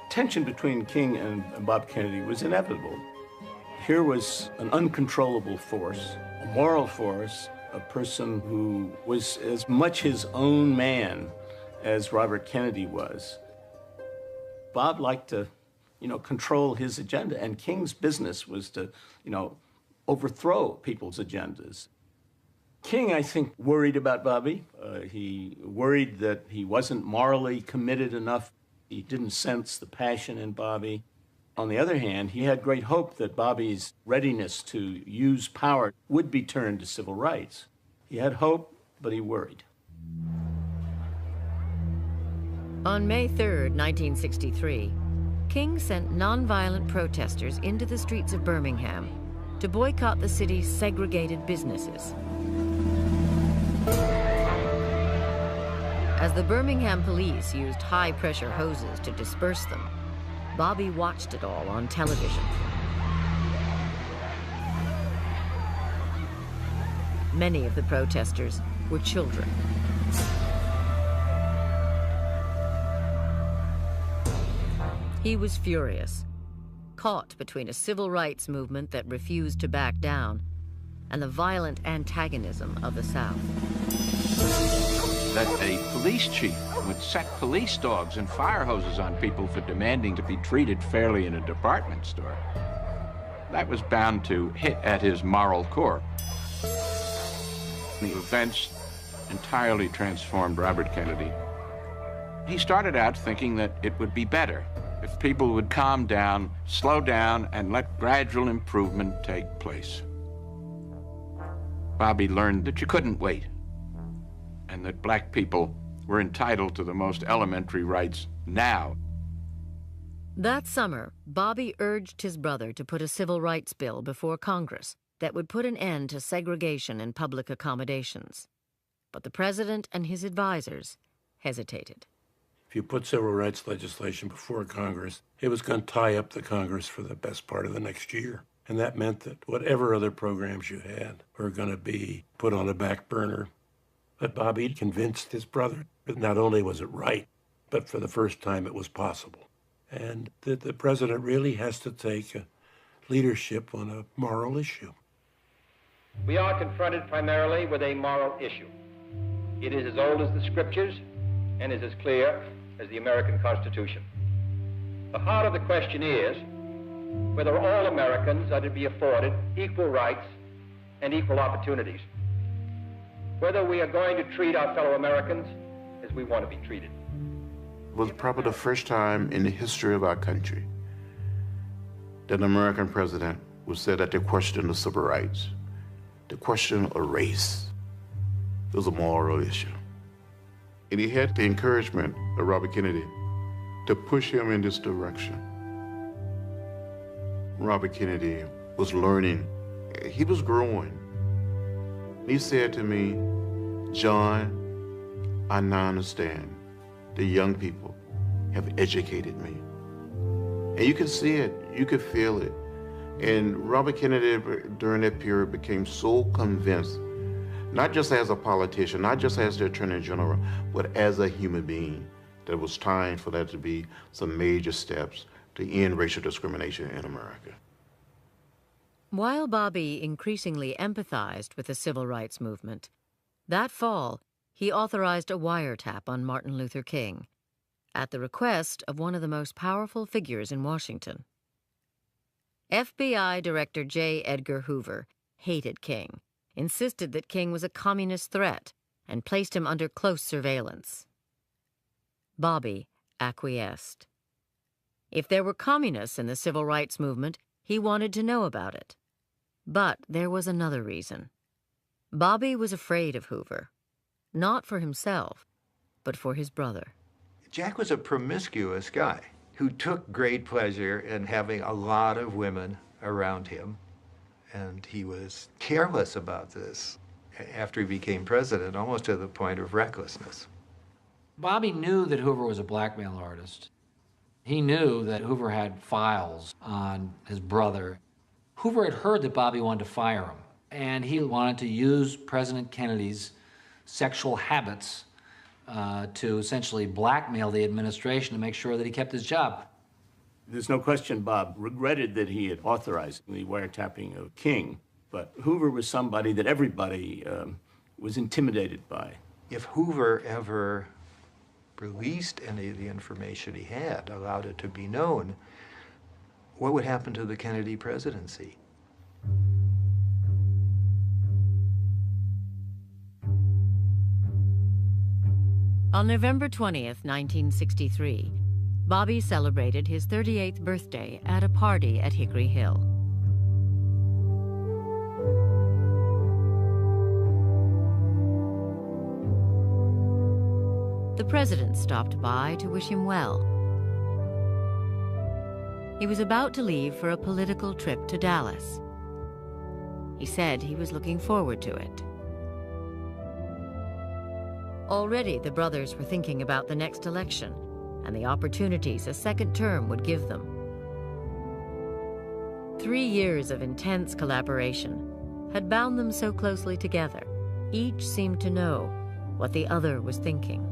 Tension between King and Bob Kennedy was inevitable. Here was an uncontrollable force, a moral force, a person who was as much his own man as Robert Kennedy was. Bob liked to, control his agenda, and King's business was to, overthrow people's agendas. King, I think, worried about Bobby. He worried that he wasn't morally committed enough. He didn't sense the passion in Bobby. On the other hand, he had great hope that Bobby's readiness to use power would be turned to civil rights. He had hope, but he worried. On May 3rd, 1963, King sent nonviolent protesters into the streets of Birmingham to boycott the city's segregated businesses. As the Birmingham police used high-pressure hoses to disperse them, Bobby watched it all on television. Many of the protesters were children. He was furious, caught between a civil rights movement that refused to back down and the violent antagonism of the South. That a police chief would set police dogs and fire hoses on people for demanding to be treated fairly in a department store, that was bound to hit at his moral core. The events entirely transformed Robert Kennedy. He started out thinking that it would be better if people would calm down, slow down, and let gradual improvement take place. Bobby learned that you couldn't wait, and that black people were entitled to the most elementary rights now. That summer, Bobby urged his brother to put a civil rights bill before Congress that would put an end to segregation in public accommodations. But the president and his advisors hesitated. If you put civil rights legislation before Congress, it was going to tie up the Congress for the best part of the next year. And that meant that whatever other programs you had were going to be put on a back burner. But Bobby convinced his brother that not only was it right, but for the first time it was possible. And that the president really has to take leadership on a moral issue. We are confronted primarily with a moral issue. It is as old as the scriptures and is as clear as the American Constitution. The heart of the question is whether all Americans are to be afforded equal rights and equal opportunities. Whether we are going to treat our fellow Americans as we want to be treated. It was probably the first time in the history of our country that an American president would say that the question of civil rights, the question of race, was a moral issue. And he had the encouragement of Robert Kennedy to push him in this direction. Robert Kennedy was learning. He was growing. He said to me, "John, I now understand the young people have educated me." And you can see it, you could feel it. And Robert Kennedy, during that period, became so convinced, not just as a politician, not just as the Attorney General, but as a human being, that it was time for there to be some major steps to end racial discrimination in America. While Bobby increasingly empathized with the civil rights movement, that fall he authorized a wiretap on Martin Luther King, at the request of one of the most powerful figures in Washington. FBI Director J. Edgar Hoover hated King, insisted that King was a communist threat, and placed him under close surveillance. Bobby acquiesced. If there were communists in the civil rights movement, he wanted to know about it. But there was another reason. Bobby was afraid of Hoover, not for himself, but for his brother. Jack was a promiscuous guy who took great pleasure in having a lot of women around him, and he was careless about this after he became president, almost to the point of recklessness. Bobby knew that Hoover was a blackmail artist. He knew that Hoover had files on his brother. Hoover had heard that Bobby wanted to fire him, and he wanted to use President Kennedy's sexual habits to essentially blackmail the administration to make sure that he kept his job. There's no question Bob regretted that he had authorized the wiretapping of King, but Hoover was somebody that everybody was intimidated by. If Hoover ever released any of the information he had, allowed it to be known, what would happen to the Kennedy presidency? On November 20th, 1963, Bobby celebrated his 38th birthday at a party at Hickory Hill. The president stopped by to wish him well. He was about to leave for a political trip to Dallas. He said he was looking forward to it. Already, the brothers were thinking about the next election and the opportunities a second term would give them. 3 years of intense collaboration had bound them so closely together. Each seemed to know what the other was thinking.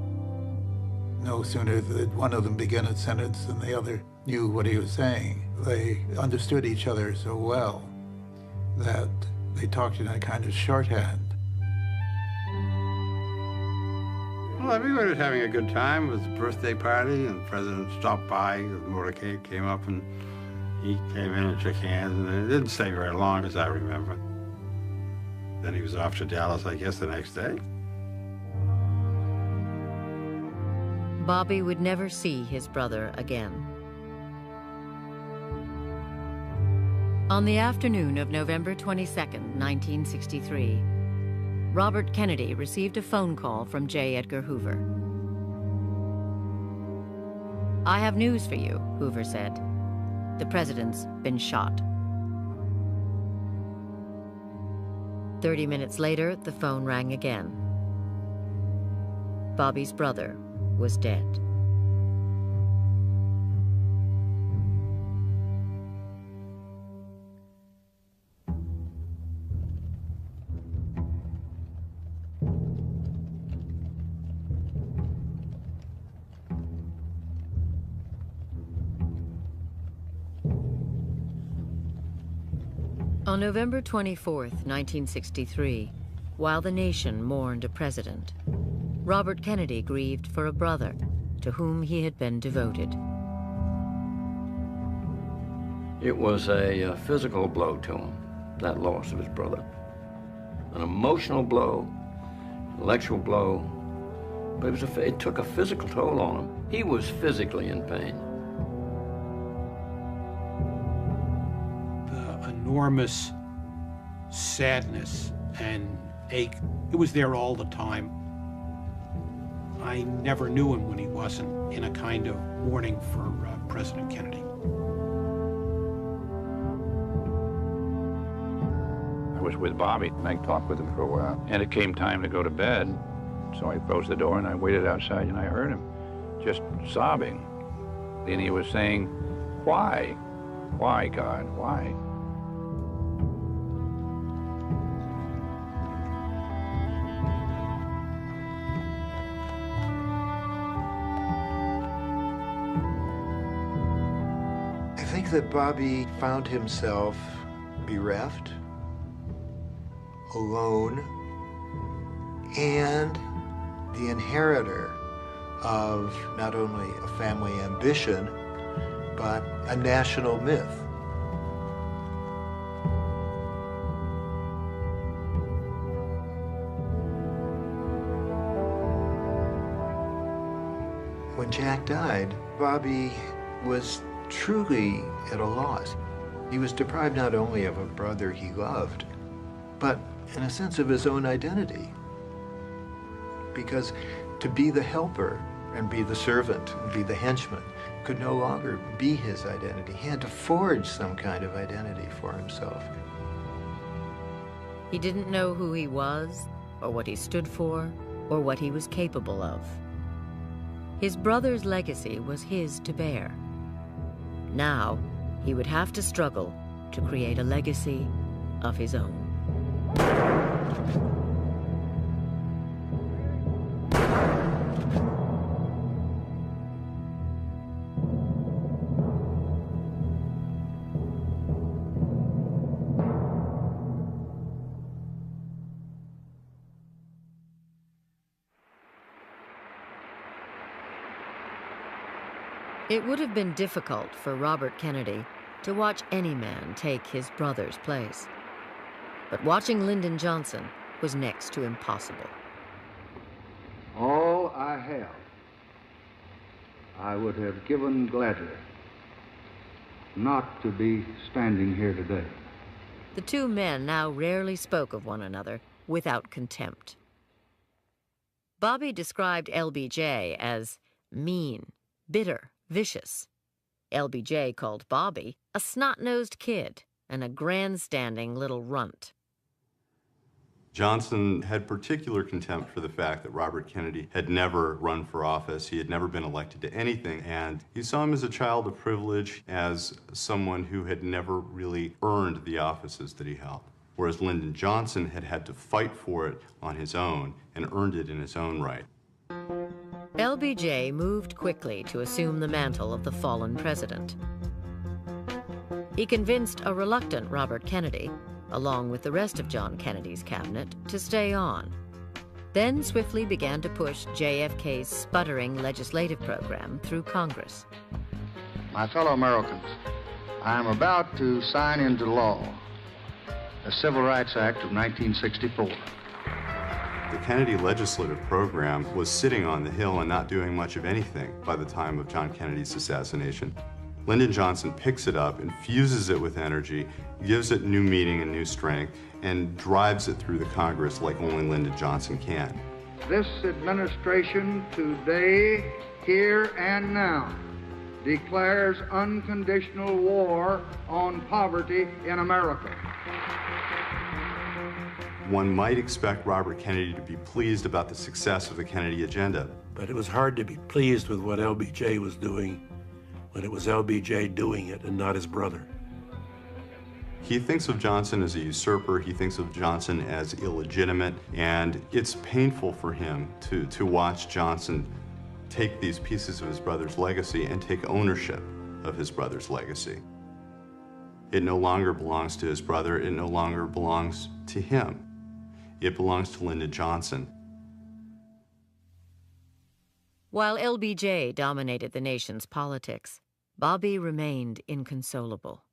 No sooner did one of them begin a sentence than the other knew what he was saying. They understood each other so well that they talked in a kind of shorthand. Well, everybody was having a good time. It was a birthday party, and the president stopped by. The motorcade came up, and he came in and shook hands, and it didn't stay very long, as I remember. Then he was off to Dallas, I guess, the next day. Bobby would never see his brother again. On the afternoon of November 22nd, 1963, Robert Kennedy received a phone call from J. Edgar Hoover. "I have news for you," Hoover said. "The president's been shot." 30 minutes later, the phone rang again. Bobby's brother was dead. On November 24th, 1963, while the nation mourned a president, Robert Kennedy grieved for a brother to whom he had been devoted. It was a physical blow to him, that loss of his brother. An emotional blow, intellectual blow, but it took a physical toll on him. He was physically in pain. The enormous sadness and ache, it was there all the time. I never knew him when he wasn't in a kind of mourning for President Kennedy. I was with Bobby, and I talked with him for a while. And it came time to go to bed, so I closed the door and I waited outside and I heard him just sobbing. And he was saying, "Why? Why, God, why?" I think that Bobby found himself bereft, alone, and the inheritor of not only a family ambition, but a national myth. When Jack died, Bobby was truly at a loss. He was deprived not only of a brother he loved, but in a sense of his own identity. Because to be the helper and be the servant and be the henchman could no longer be his identity. He had to forge some kind of identity for himself. He didn't know who he was, or what he stood for, or what he was capable of. His brother's legacy was his to bear. Now, he would have to struggle to create a legacy of his own. It would have been difficult for Robert Kennedy to watch any man take his brother's place. But watching Lyndon Johnson was next to impossible. All I have, I would have given gladly not to be standing here today. The two men now rarely spoke of one another without contempt. Bobby described LBJ as mean, bitter, vicious. LBJ called Bobby a snot-nosed kid and a grandstanding little runt. Johnson had particular contempt for the fact that Robert Kennedy had never run for office. He had never been elected to anything, and he saw him as a child of privilege, as someone who had never really earned the offices that he held. Whereas Lyndon Johnson had had to fight for it on his own and earned it in his own right. LBJ moved quickly to assume the mantle of the fallen president. He convinced a reluctant Robert Kennedy, along with the rest of John Kennedy's cabinet, to stay on. Then swiftly began to push JFK's sputtering legislative program through Congress. My fellow Americans, I am about to sign into law the Civil Rights Act of 1964. The Kennedy legislative program was sitting on the Hill and not doing much of anything by the time of John Kennedy's assassination. Lyndon Johnson picks it up, infuses it with energy, gives it new meaning and new strength, and drives it through the Congress like only Lyndon Johnson can. This administration today, here and now, declares unconditional war on poverty in America. One might expect Robert Kennedy to be pleased about the success of the Kennedy agenda. But it was hard to be pleased with what LBJ was doing when it was LBJ doing it and not his brother. He thinks of Johnson as a usurper, he thinks of Johnson as illegitimate, and it's painful for him to watch Johnson take these pieces of his brother's legacy and take ownership of his brother's legacy. It no longer belongs to his brother, it no longer belongs to him. It belongs to Lyndon Johnson. While LBJ dominated the nation's politics, Bobby remained inconsolable.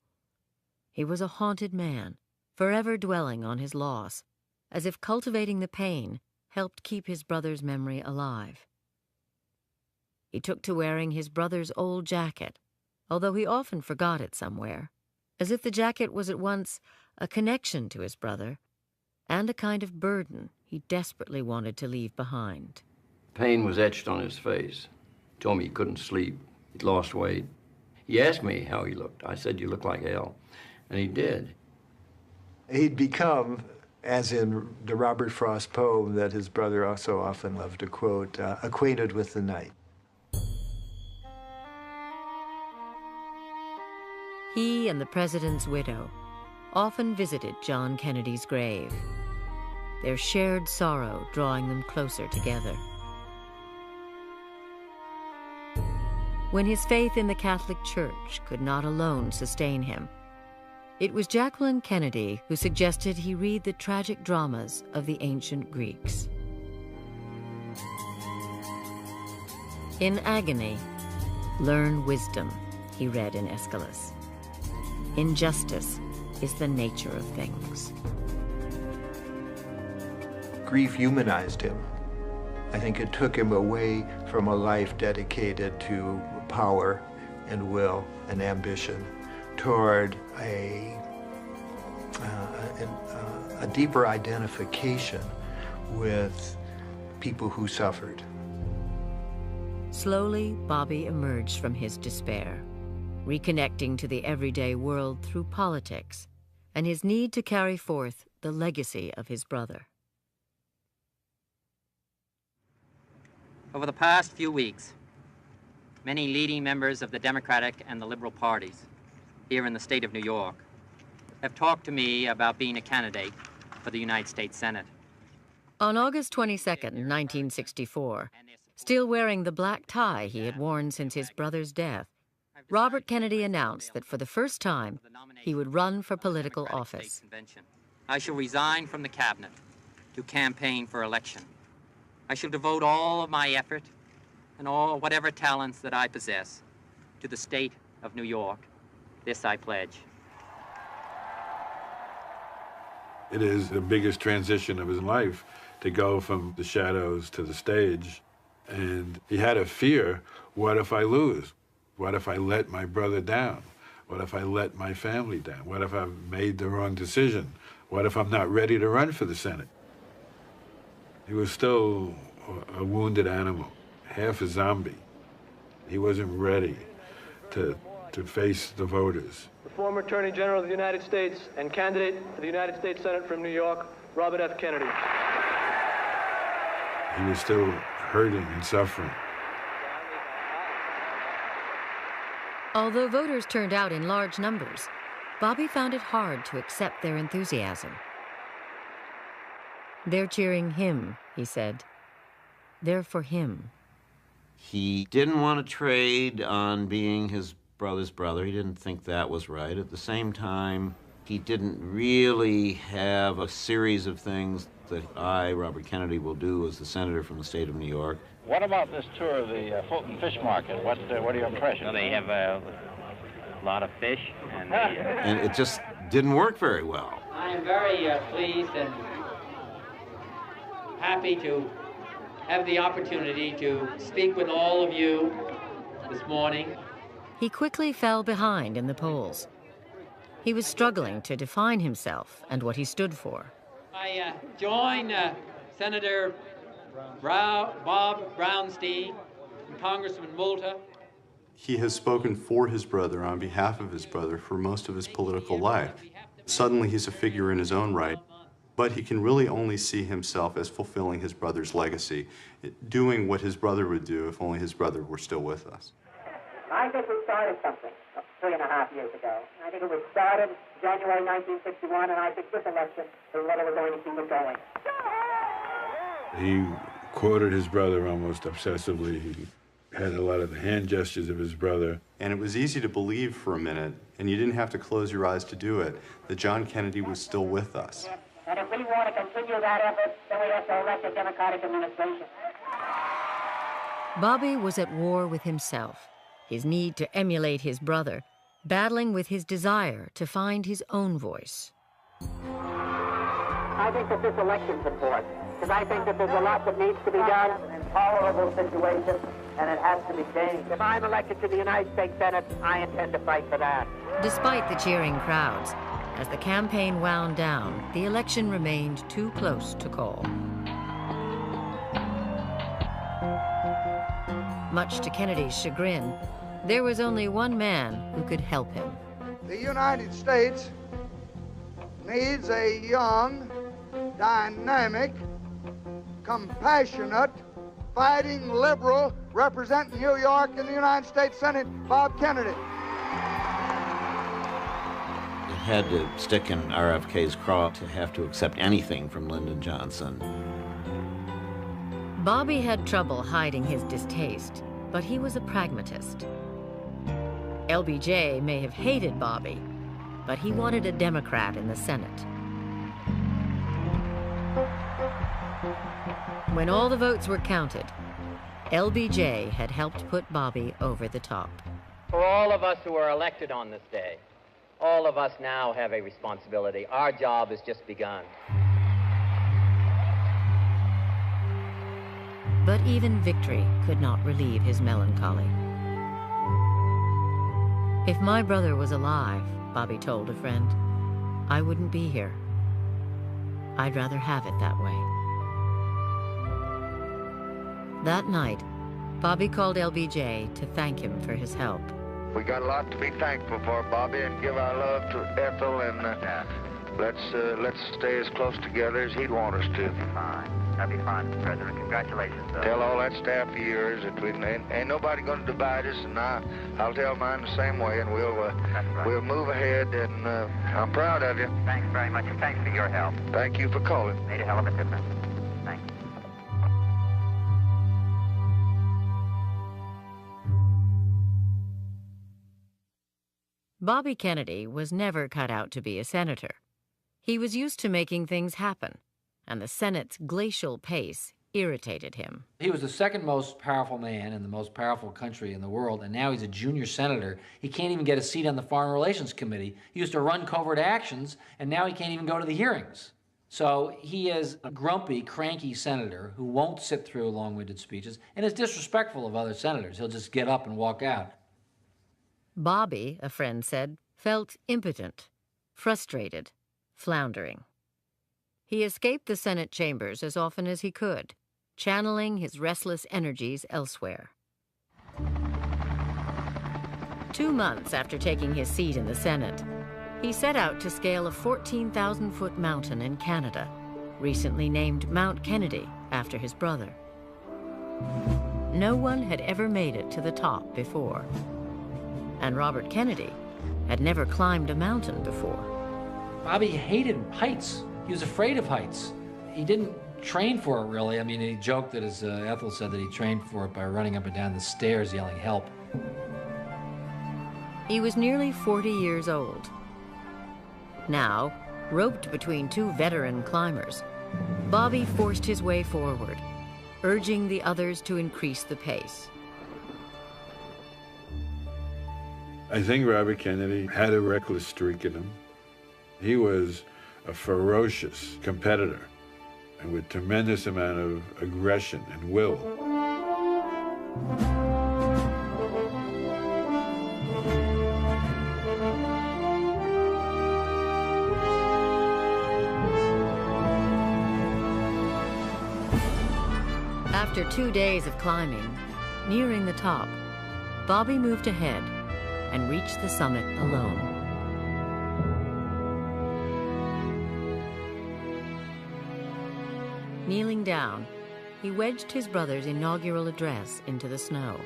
He was a haunted man, forever dwelling on his loss, as if cultivating the pain helped keep his brother's memory alive. He took to wearing his brother's old jacket, although he often forgot it somewhere, as if the jacket was at once a connection to his brother and a kind of burden he desperately wanted to leave behind. Pain was etched on his face. He told me he couldn't sleep. He'd lost weight. He asked me how he looked. I said, "You look like hell." And he did. He'd become, as in the Robert Frost poem that his brother also often loved to quote, acquainted with the night. He and the president's widow often visited John Kennedy's grave, their shared sorrow drawing them closer together. When his faith in the Catholic Church could not alone sustain him, it was Jacqueline Kennedy who suggested he read the tragic dramas of the ancient Greeks. In agony, learn wisdom, he read in Aeschylus. Injustice is the nature of things. Grief humanized him. I think it took him away from a life dedicated to power and will and ambition toward a deeper identification with people who suffered. Slowly, Bobby emerged from his despair, reconnecting to the everyday world through politics and his need to carry forth the legacy of his brother. Over the past few weeks, many leading members of the Democratic and the Liberal parties here in the state of New York have talked to me about being a candidate for the United States Senate. On August 22, 1964, still wearing the black tie he had worn since his brother's death, Robert Kennedy announced that for the first time, he would run for political office. I shall resign from the cabinet to campaign for election. I shall devote all of my effort and all whatever talents that I possess to the state of New York. This I pledge. It is the biggest transition of his life to go from the shadows to the stage. And he had a fear, what if I lose? What if I let my brother down? What if I let my family down? What if I've made the wrong decision? What if I'm not ready to run for the Senate? He was still a wounded animal, half a zombie. He wasn't ready to face the voters. The former Attorney General of the United States and candidate for the United States Senate from New York, Robert F. Kennedy. He was still hurting and suffering. Although voters turned out in large numbers, Bobby found it hard to accept their enthusiasm. They're cheering him, he said. They're for him. He didn't want to trade on being his brother's brother. He didn't think that was right. At the same time, he didn't really have a series of things that I, Robert Kennedy, will do as the senator from the state of New York. What about this tour of the Fulton Fish Market? What are your impressions? Well, they have a lot of fish, and and it just didn't work very well. I am very pleased and happy to have the opportunity to speak with all of you this morning He quickly fell behind in the polls. He was struggling to define himself and what he stood for. I join Senator Bob Brownstein and Congressman Multa. He has spoken for his brother, on behalf of his brother, for most of his political life. Suddenly he's a figure in his own right, but he can really only see himself as fulfilling his brother's legacy, doing what his brother would do if only his brother were still with us. I think we started something 3.5 years ago. I think it was started January 1961, and I think this election is what we're going to keep it going. He quoted his brother almost obsessively. He had a lot of the hand gestures of his brother. And it was easy to believe for a minute, and you didn't have to close your eyes to do it, that John Kennedy was still with us. And if we want to continue that effort, then we have to elect a Democratic administration. Bobby was at war with himself, his need to emulate his brother, battling with his desire to find his own voice. I think that this election's important, because I think that there's a lot that needs to be done. It's an intolerable situation, and it has to be changed. If I'm elected to the United States Senate, I intend to fight for that. Despite the cheering crowds, as the campaign wound down, the election remained too close to call. Much to Kennedy's chagrin, there was only one man who could help him. The United States needs a young, dynamic, compassionate, fighting liberal representing New York in the United States Senate, Bob Kennedy. It had to stick in RFK's craw to have to accept anything from Lyndon Johnson. Bobby had trouble hiding his distaste, but he was a pragmatist. LBJ may have hated Bobby, but he wanted a Democrat in the Senate. When all the votes were counted, LBJ had helped put Bobby over the top. For all of us who are elected on this day, all of us now have a responsibility. Our job has just begun. But even victory could not relieve his melancholy. If my brother was alive, Bobby told a friend, I wouldn't be here. I'd rather have it that way. That night, Bobby called LBJ to thank him for his help. We got a lot to be thankful for, Bobby, and give our love to Ethel, and let's stay as close together as he'd want us to. Fine. That'd be fine, President. Congratulations. Tell all that staff of yours that ain't nobody going to divide us, and I'll tell mine the same way, and we'll move ahead, and I'm proud of you. Thanks very much, and thanks for your help. Thank you for calling. Made a hell of a difference. Thanks. Bobby Kennedy was never cut out to be a senator. He was used to making things happen, and the Senate's glacial pace irritated him. He was the second most powerful man in the most powerful country in the world, and now he's a junior senator. He can't even get a seat on the Foreign Relations Committee. He used to run covert actions, and now he can't even go to the hearings. So he is a grumpy, cranky senator who won't sit through long-winded speeches and is disrespectful of other senators. He'll just get up and walk out. Bobby, a friend said, felt impotent, frustrated, floundering. He escaped the Senate chambers as often as he could, channeling his restless energies elsewhere. 2 months after taking his seat in the Senate, he set out to scale a 14,000-foot mountain in Canada, recently named Mount Kennedy after his brother. No one had ever made it to the top before, and Robert Kennedy had never climbed a mountain before. Bobby hated heights. He was afraid of heights. He didn't train for it, really. I mean, he joked that, as Ethel said, that he trained for it by running up and down the stairs yelling, help. He was nearly 40 years old. Now, roped between two veteran climbers, Bobby forced his way forward, urging the others to increase the pace. I think Robert Kennedy had a reckless streak in him. He was a ferocious competitor, and with tremendous amount of aggression and will. After 2 days of climbing, nearing the top, Bobby moved ahead and reached the summit alone. Kneeling down, he wedged his brother's inaugural address into the snow.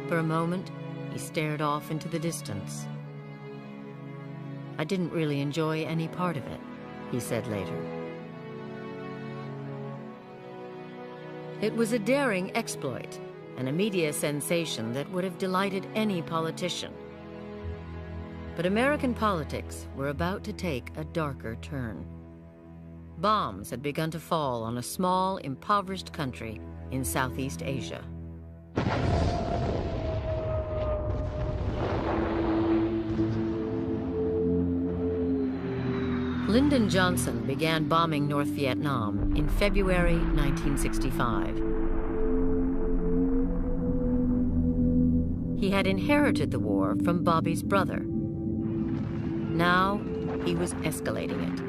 For a moment, he stared off into the distance. "I didn't really enjoy any part of it," he said later. It was a daring exploit and a media sensation that would have delighted any politician. But American politics were about to take a darker turn. Bombs had begun to fall on a small, impoverished country in Southeast Asia. Lyndon Johnson began bombing North Vietnam in February 1965. He had inherited the war from Bobby's brother. Now, he was escalating it.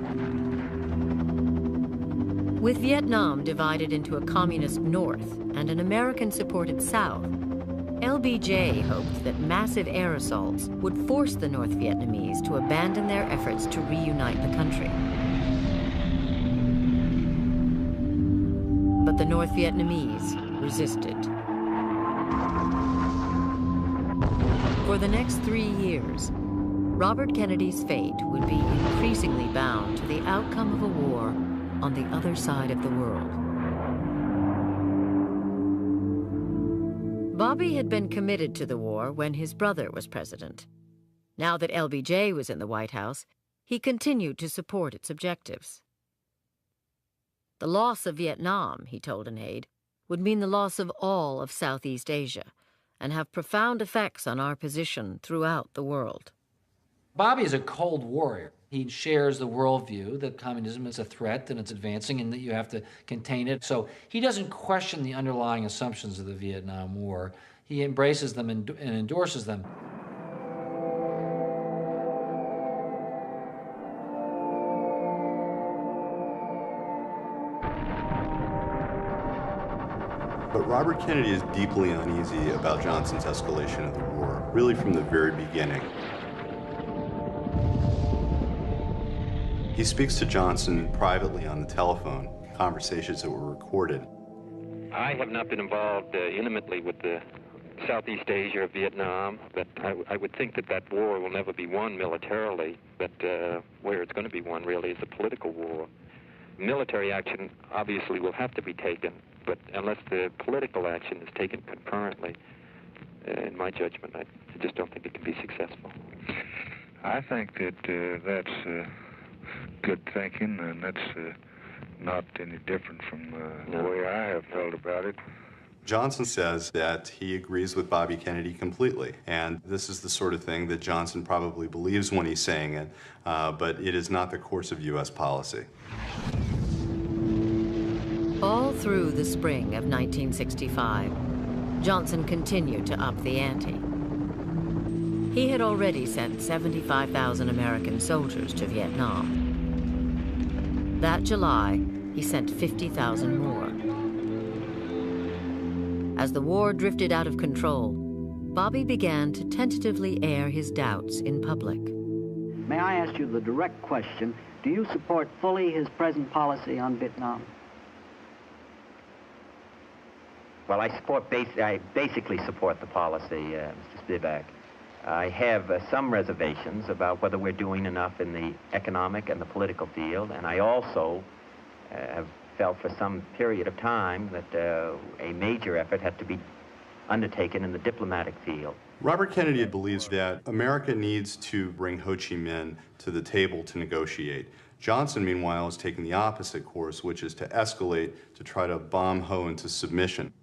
With Vietnam divided into a communist North and an American-supported South, LBJ hoped that massive air assaults would force the North Vietnamese to abandon their efforts to reunite the country. But the North Vietnamese resisted. For the next 3 years, Robert Kennedy's fate would be increasingly bound to the outcome of a war on the other side of the world. Bobby had been committed to the war when his brother was president. Now that LBJ was in the White House, he continued to support its objectives. The loss of Vietnam, he told an aide, would mean the loss of all of Southeast Asia and have profound effects on our position throughout the world. Bobby is a cold warrior. He shares the worldview that communism is a threat and it's advancing and that you have to contain it. So he doesn't question the underlying assumptions of the Vietnam War. He embraces them and endorses them. But Robert Kennedy is deeply uneasy about Johnson's escalation of the war, really from the very beginning. He speaks to Johnson privately on the telephone, conversations that were recorded. I have not been involved intimately with the Southeast Asia or Vietnam, but I would think that that war will never be won militarily, but where it's going to be won really is a political war. Military action obviously will have to be taken, but unless the political action is taken concurrently, in my judgment, I just don't think it can be successful. I think that that's good thinking, and that's not any different from the way I have felt about it. Johnson says that he agrees with Bobby Kennedy completely, and this is the sort of thing that Johnson probably believes when he's saying it, but it is not the course of U.S. policy. All through the spring of 1965, Johnson continued to up the ante. He had already sent 75,000 American soldiers to Vietnam. That July, he sent 50,000 more. As the war drifted out of control, Bobby began to tentatively air his doubts in public. May I ask you the direct question, do you support fully his present policy on Vietnam? Well, I basically support the policy, Mr. Spivak. I have some reservations about whether we're doing enough in the economic and the political field, and I also have felt for some period of time that a major effort had to be undertaken in the diplomatic field. Robert Kennedy believes that America needs to bring Ho Chi Minh to the table to negotiate. Johnson, meanwhile, is taking the opposite course, which is to escalate, to try to bomb Ho into submission.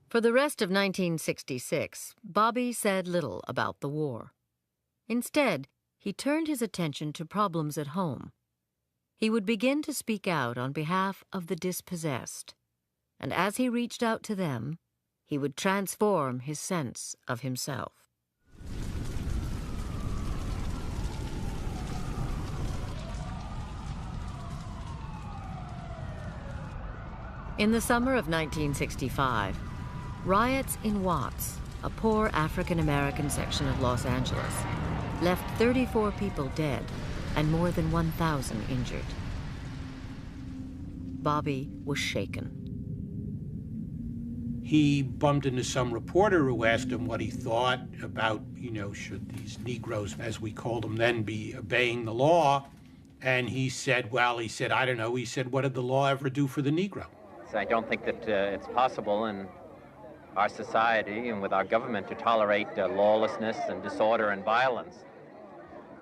For the rest of 1966, Bobby said little about the war. Instead, he turned his attention to problems at home. He would begin to speak out on behalf of the dispossessed, and as he reached out to them, he would transform his sense of himself. In the summer of 1965, riots in Watts, a poor African-American section of Los Angeles, left 34 people dead and more than 1,000 injured. Bobby was shaken. He bumped into some reporter who asked him what he thought about, should these Negroes, as we called them then, be obeying the law? And he said, I don't know. He said, what did the law ever do for the Negro? So I don't think that it's possible in our society and with our government to tolerate lawlessness and disorder and violence.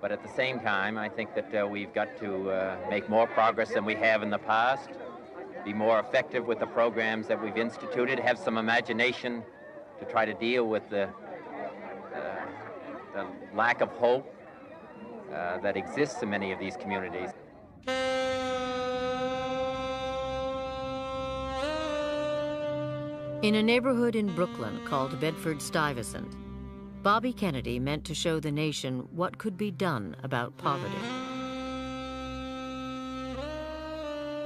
But at the same time, I think that we've got to make more progress than we have in the past, be more effective with the programs that we've instituted, have some imagination to try to deal with the lack of hope that exists in many of these communities. In a neighborhood in Brooklyn called Bedford-Stuyvesant, Bobby Kennedy meant to show the nation what could be done about poverty.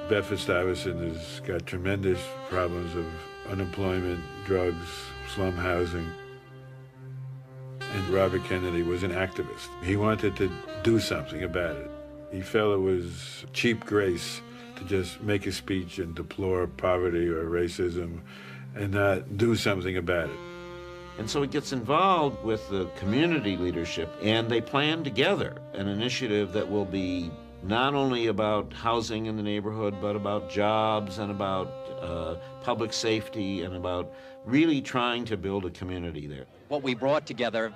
Bedford-Stuyvesant has got tremendous problems of unemployment, drugs, slum housing. And Robert Kennedy was an activist. He wanted to do something about it. He felt it was cheap grace to just make a speech and deplore poverty or racism and not do something about it. And so he gets involved with the community leadership, and they plan together an initiative that will be not only about housing in the neighborhood, but about jobs and about public safety and about really trying to build a community there. What we brought together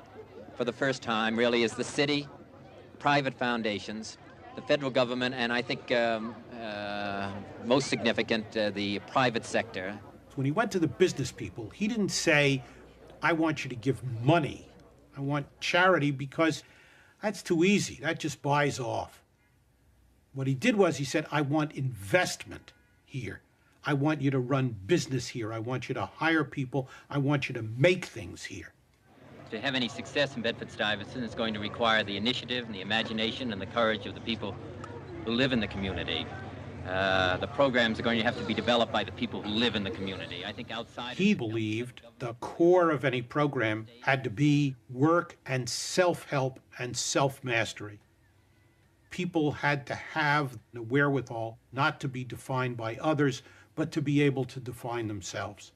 for the first time really is the city, private foundations, the federal government, and I think most significant, the private sector. When he went to the business people, he didn't say, I want you to give money. I want charity, because that's too easy. That just buys off. What he did was he said, I want investment here. I want you to run business here. I want you to hire people. I want you to make things here. To have any success in Bedford-Stuyvesant is going to require the initiative and the imagination and the courage of the people who live in the community. The programs are going to have to be developed by the people who live in the community. I think outside... He believed the core of any program had to be work and self-help and self-mastery. People had to have the wherewithal not to be defined by others, but to be able to define themselves.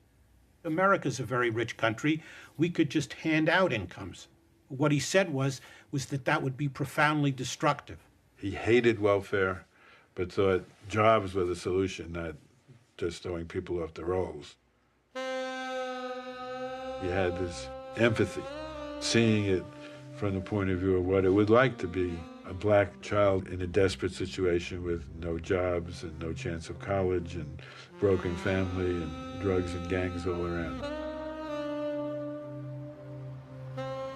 America's a very rich country. We could just hand out incomes. What he said was that that would be profoundly destructive. He hated welfare, but thought jobs were the solution, not just throwing people off the rolls. He had this empathy, seeing it from the point of view of what it would like to be a black child in a desperate situation with no jobs and no chance of college and broken family and drugs and gangs all around.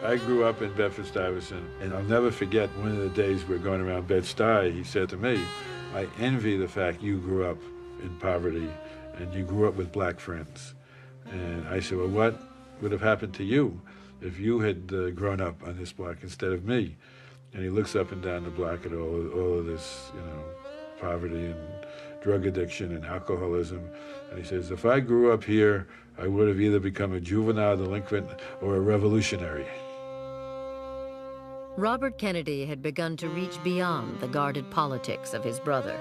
I grew up in Bedford-Stuyvesant, and I'll never forget one of the days we were going around Bed-Stuy, he said to me, I envy the fact you grew up in poverty and you grew up with black friends. And I said, well, what would have happened to you if you had grown up on this block instead of me? And he looks up and down the block at all of this, poverty and drug addiction and alcoholism. And he says, if I grew up here, I would have either become a juvenile delinquent or a revolutionary. Robert Kennedy had begun to reach beyond the guarded politics of his brother.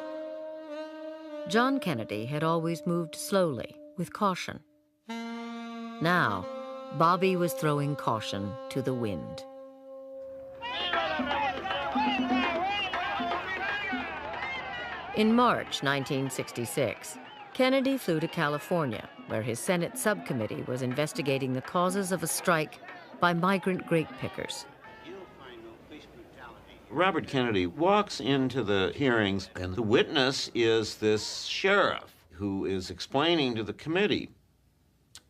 John Kennedy had always moved slowly, with caution. Now, Bobby was throwing caution to the wind. In March 1966, Kennedy flew to California, where his Senate subcommittee was investigating the causes of a strike by migrant grape pickers. Robert Kennedy walks into the hearings, and the witness is this sheriff who is explaining to the committee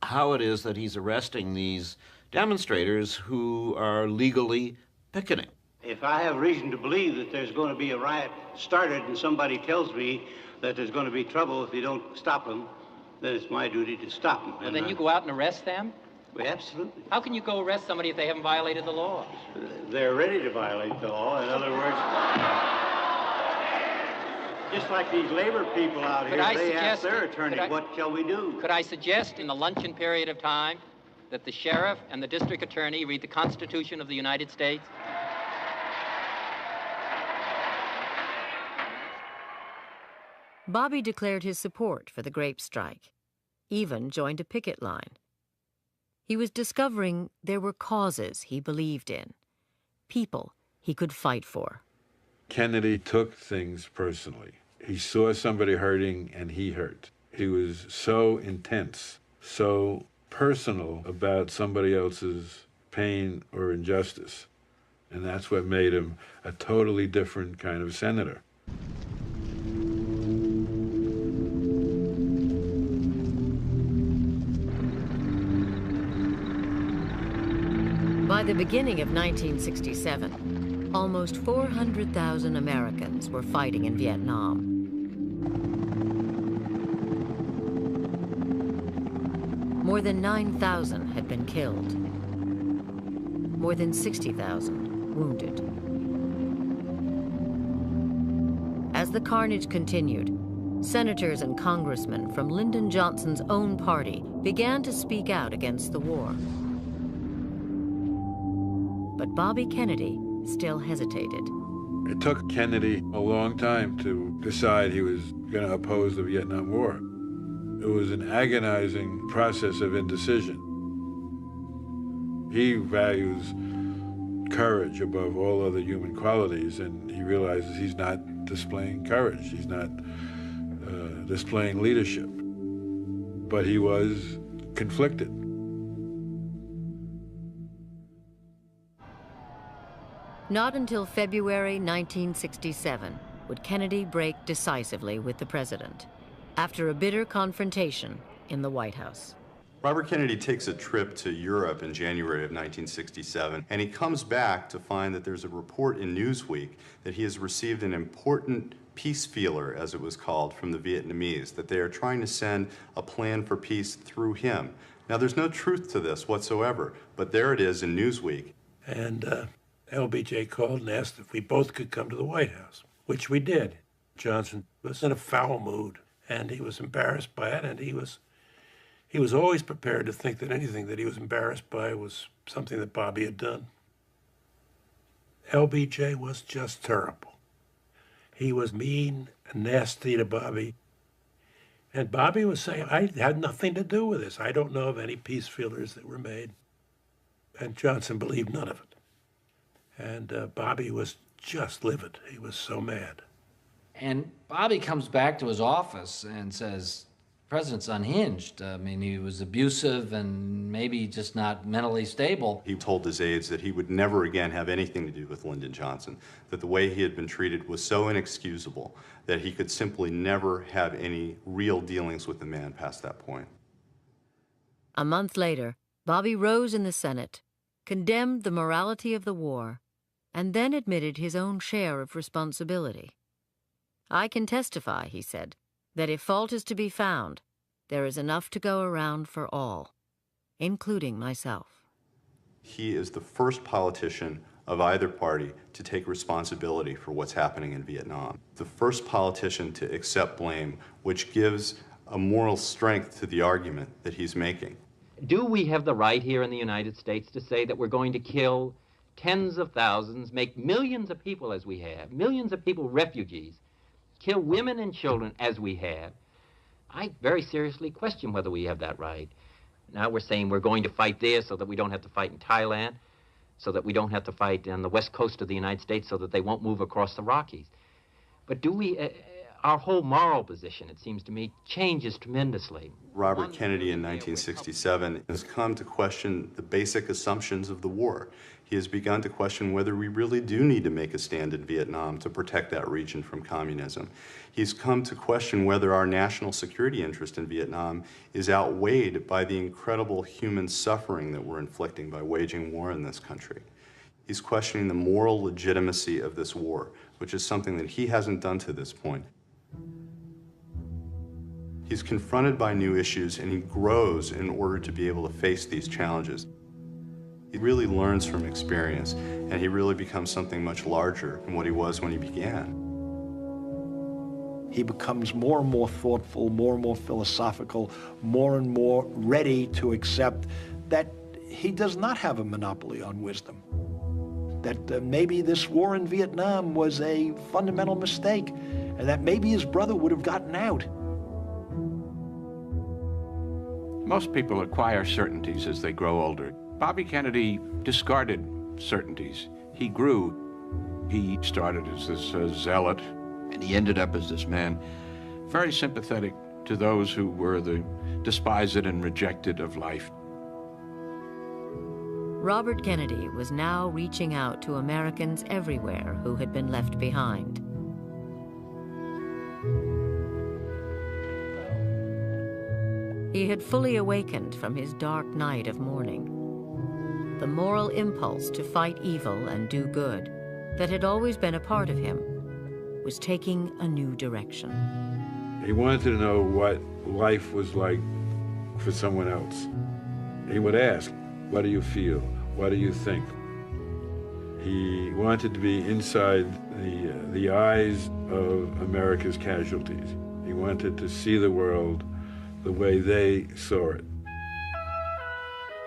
how it is that he's arresting these demonstrators who are legally picketing. If I have reason to believe that there's going to be a riot started and somebody tells me that there's going to be trouble if you don't stop them, then it's my duty to stop them. Well, then you go out and arrest them? Well, absolutely. How can you go arrest somebody if they haven't violated the law? They're ready to violate the law. In other words, Just like these labor people out here, they ask their attorney, what shall we do? Could I suggest in the luncheon period of time that the sheriff and the district attorney read the Constitution of the United States? Bobby declared his support for the grape strike, even joined a picket line. He was discovering there were causes he believed in, people he could fight for. Kennedy took things personally. He saw somebody hurting and he hurt. He was so intense, so personal about somebody else's pain or injustice. And that's what made him a totally different kind of senator. By the beginning of 1967, almost 400,000 Americans were fighting in Vietnam. More than 9,000 had been killed. More than 60,000 wounded. As the carnage continued, senators and congressmen from Lyndon Johnson's own party began to speak out against the war. But Bobby Kennedy still hesitated. It took Kennedy a long time to decide he was going to oppose the Vietnam War. It was an agonizing process of indecision. He values courage above all other human qualities, and he realizes he's not displaying courage. He's not displaying leadership. But he was conflicted. Not until February 1967 would Kennedy break decisively with the president, after a bitter confrontation in the White House. Robert Kennedy takes a trip to Europe in January of 1967, and he comes back to find that there's a report in Newsweek that he has received an important peace feeler, as it was called, from the Vietnamese, that they are trying to send a plan for peace through him. Now, there's no truth to this whatsoever, but there it is in Newsweek. And LBJ called and asked if we both could come to the White House, which we did. Johnson was in a foul mood, and he was embarrassed by it, and he was always prepared to think that anything that he was embarrassed by was something that Bobby had done. LBJ was just terrible. He was mean and nasty to Bobby. And Bobby was saying, I had nothing to do with this. I don't know of any peace feelers that were made. And Johnson believed none of it. And Bobby was just livid. He was so mad. And Bobby comes back to his office and says, the president's unhinged. I mean, he was abusive and maybe just not mentally stable. He told his aides that he would never again have anything to do with Lyndon Johnson, that the way he had been treated was so inexcusable that he could simply never have any real dealings with the man past that point. A month later, Bobby rose in the Senate, condemned the morality of the war, and then admitted his own share of responsibility. I can testify, he said, that if fault is to be found, there is enough to go around for all, including myself. He is the first politician of either party to take responsibility for what's happening in Vietnam. The first politician to accept blame, which gives a moral strength to the argument that he's making. Do we have the right here in the United States to say that we're going to kill tens of thousands, make millions of people as we have, millions of people refugees, kill women and children as we have? I very seriously question whether we have that right. Now we're saying we're going to fight there so that we don't have to fight in Thailand, so that we don't have to fight on the west coast of the United States, so that they won't move across the Rockies. But do we, our whole moral position, it seems to me, changes tremendously. Robert Kennedy in 1967 has come to question the basic assumptions of the war. He has begun to question whether we really do need to make a stand in Vietnam to protect that region from communism. He's come to question whether our national security interest in Vietnam is outweighed by the incredible human suffering that we're inflicting by waging war in this country. He's questioning the moral legitimacy of this war, which is something that he hasn't done to this point. He's confronted by new issues, and he grows in order to be able to face these challenges. He really learns from experience, and he really becomes something much larger than what he was when he began. he becomes more and more thoughtful, more and more philosophical, more and more ready to accept that he does not have a monopoly on wisdom. That maybe this war in Vietnam was a fundamental mistake, and that maybe his brother would have gotten out. Most people acquire certainties as they grow older. Bobby Kennedy discarded certainties. He grew. He started as this zealot, and he ended up as this man very sympathetic to those who were the despised and rejected of life. Robert Kennedy was now reaching out to Americans everywhere who had been left behind. He had fully awakened from his dark night of mourning. The moral impulse to fight evil and do good that had always been a part of him was taking a new direction. He wanted to know what life was like for someone else. He would ask, what do you feel? What do you think? He wanted to be inside the eyes of America's casualties. He wanted to see the world the way they saw it.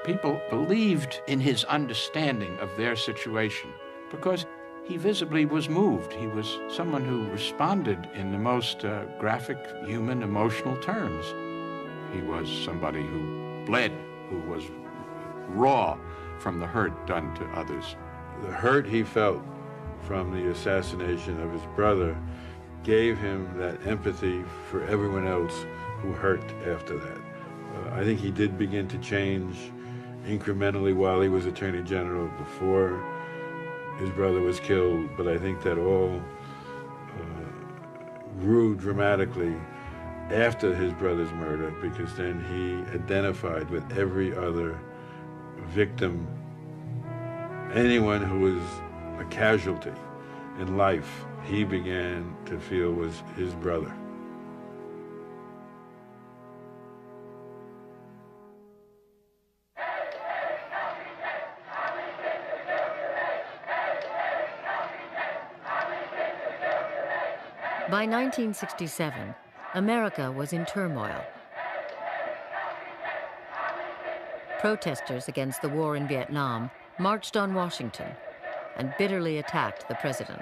People believed in his understanding of their situation because he visibly was moved. He was someone who responded in the most graphic, human, emotional terms. He was somebody who bled, who was raw from the hurt done to others. The hurt he felt from the assassination of his brother gave him that empathy for everyone else who hurt after that. I think he did begin to change incrementally while he was Attorney General before his brother was killed, but I think that all grew dramatically after his brother's murder, because then he identified with every other victim, anyone who was a casualty in life, he began to feel was his brother. By 1967, America was in turmoil. Protesters against the war in Vietnam marched on Washington and bitterly attacked the president.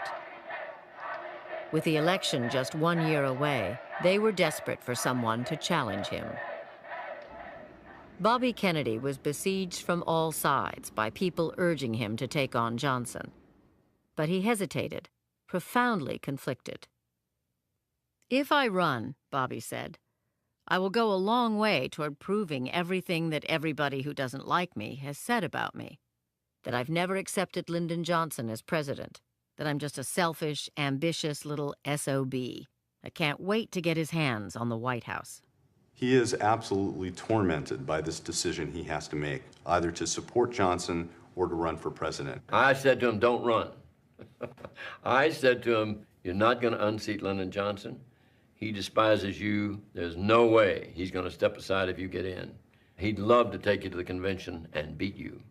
With the election just 1 year away, they were desperate for someone to challenge him. Bobby Kennedy was besieged from all sides by people urging him to take on Johnson. But he hesitated, profoundly conflicted. "If I run," Bobby said, "I will go a long way toward proving everything that everybody who doesn't like me has said about me. That I've never accepted Lyndon Johnson as president. That I'm just a selfish, ambitious little SOB. I can't wait to get his hands on the White House." He is absolutely tormented by this decision he has to make, either to support Johnson or to run for president. I said to him, don't run. I said to him, you're not going to unseat Lyndon Johnson. He despises you. There's no way he's going to step aside if you get in. He'd love to take you to the convention and beat you.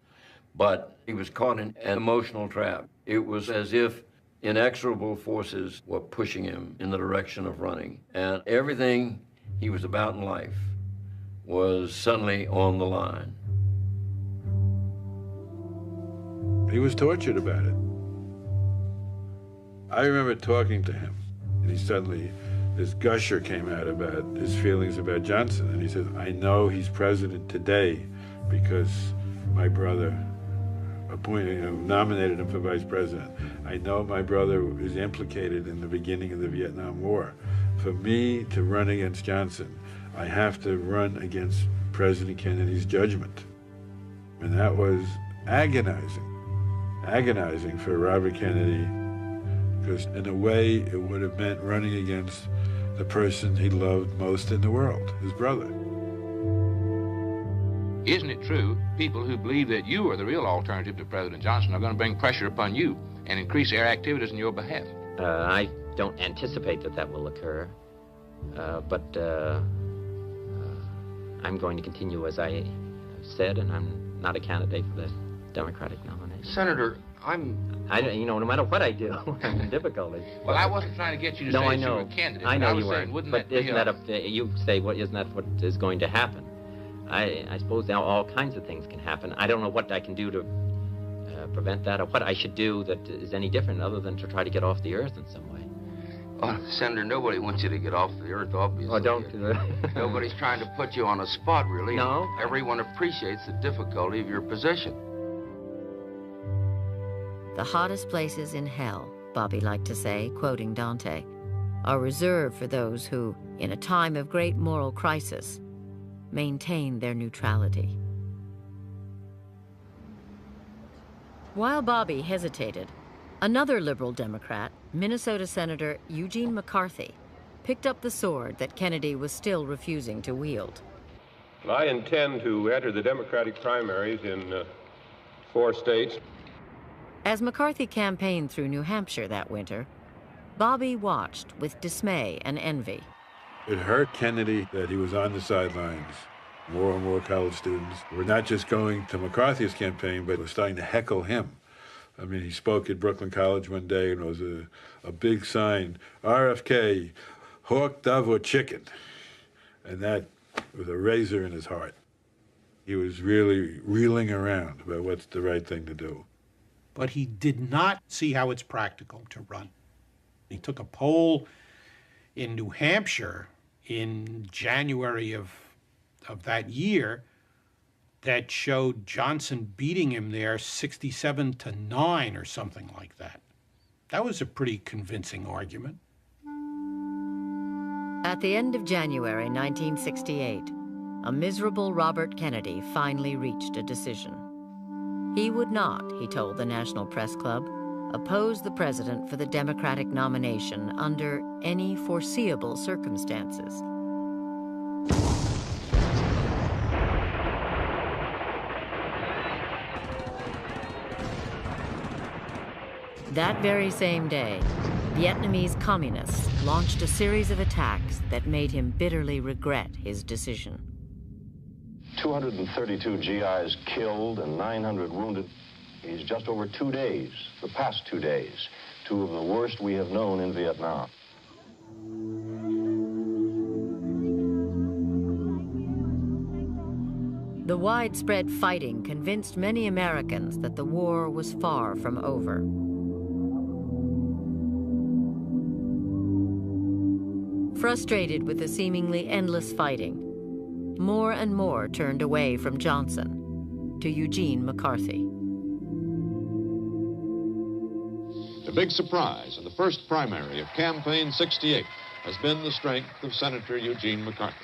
But he was caught in an emotional trap. It was as if inexorable forces were pushing him in the direction of running. And everything he was about in life was suddenly on the line. He was tortured about it. I remember talking to him, and he suddenly, this gusher came out about his feelings about Johnson, and he said, I know he's president today because my brother nominated him for vice president. I know my brother is implicated in the beginning of the Vietnam War. For me to run against Johnson, I have to run against President Kennedy's judgment. And that was agonizing for Robert Kennedy, because in a way it would have meant running against the person he loved most in the world, his brother. Isn't it true, people who believe that you are the real alternative to President Johnson are going to bring pressure upon you and increase their activities in your behalf? I don't anticipate that that will occur, but I'm going to continue as I said, and I'm not a candidate for the Democratic nomination. Senator, You know, no matter what I do, I'm in difficulty. Well, I wasn't trying to get you to say you were a candidate. I know I was you saying, weren't. But isn't that you say, well, isn't that what is going to happen? I suppose now all kinds of things can happen. I don't know what I can do to prevent that, or what I should do that is any different other than to try to get off the earth in some way. Well, Senator, nobody wants you to get off the earth, obviously. Oh, don't. Nobody's trying to put you on a spot, really. No. Everyone appreciates the difficulty of your position. The hottest places in hell, Bobby liked to say, quoting Dante, are reserved for those who, in a time of great moral crisis, maintain their neutrality. While Bobby hesitated, another liberal Democrat, Minnesota Senator Eugene McCarthy, picked up the sword that Kennedy was still refusing to wield. I intend to enter the Democratic primaries in 4 states. As McCarthy campaigned through New Hampshire that winter, Bobby watched with dismay and envy. It hurt Kennedy that he was on the sidelines. More and more college students were not just going to McCarthy's campaign, but were starting to heckle him. I mean, he spoke at Brooklyn College one day, and it was a big sign, RFK, hawk, dove, or chicken. And that was a razor in his heart. He was really reeling around about what's the right thing to do. But he did not see how it's practical to run. He took a poll in New Hampshire in January of that year that showed Johnson beating him there 67-9 or something like that. That was a pretty convincing argument. At the end of January 1968, a miserable Robert Kennedy finally reached a decision. He would not, he told the National Press Club, oppose the president for the Democratic nomination under any foreseeable circumstances. That very same day, Vietnamese communists launched a series of attacks that made him bitterly regret his decision. 232 GIs killed and 900 wounded. Is just over 2 days, the past 2 days, 2 of the worst we have known in Vietnam. The widespread fighting convinced many Americans that the war was far from over. Frustrated with the seemingly endless fighting, more and more turned away from Johnson to Eugene McCarthy. The big surprise in the first primary of Campaign 68 has been the strength of Senator Eugene McCarthy.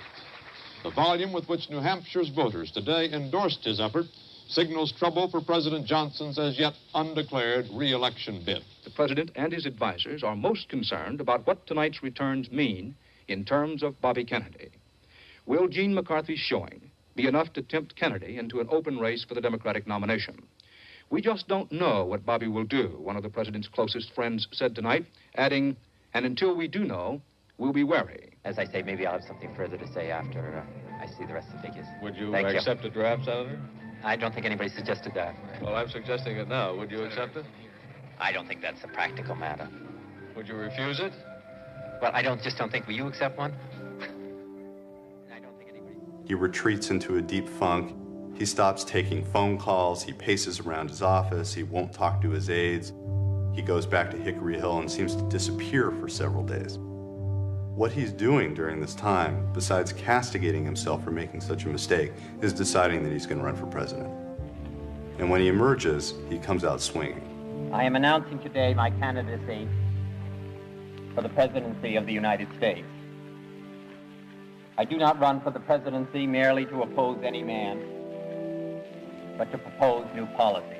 The volume with which New Hampshire's voters today endorsed his effort signals trouble for President Johnson's as yet undeclared re-election bid. The president and his advisors are most concerned about what tonight's returns mean in terms of Bobby Kennedy. Will Gene McCarthy's showing be enough to tempt Kennedy into an open race for the Democratic nomination? We just don't know what Bobby will do, one of the president's closest friends said tonight, adding, and until we do know, we'll be wary. As I say, maybe I'll have something further to say after I see the rest of the figures. Would you Thank accept a draft, Senator? I don't think anybody suggested that. Well, I'm suggesting it now. Would you accept it? I don't think that's a practical matter. Would you refuse it? Well, I just don't think. Will you accept one? He retreats into a deep funk. He stops taking phone calls. He paces around his office. He won't talk to his aides. He goes back to Hickory Hill and seems to disappear for several days. What he's doing during this time, besides castigating himself for making such a mistake, is deciding that he's going to run for president. And when he emerges, he comes out swinging. I am announcing today my candidacy for the presidency of the United States. I do not run for the presidency merely to oppose any man, but to propose new policies.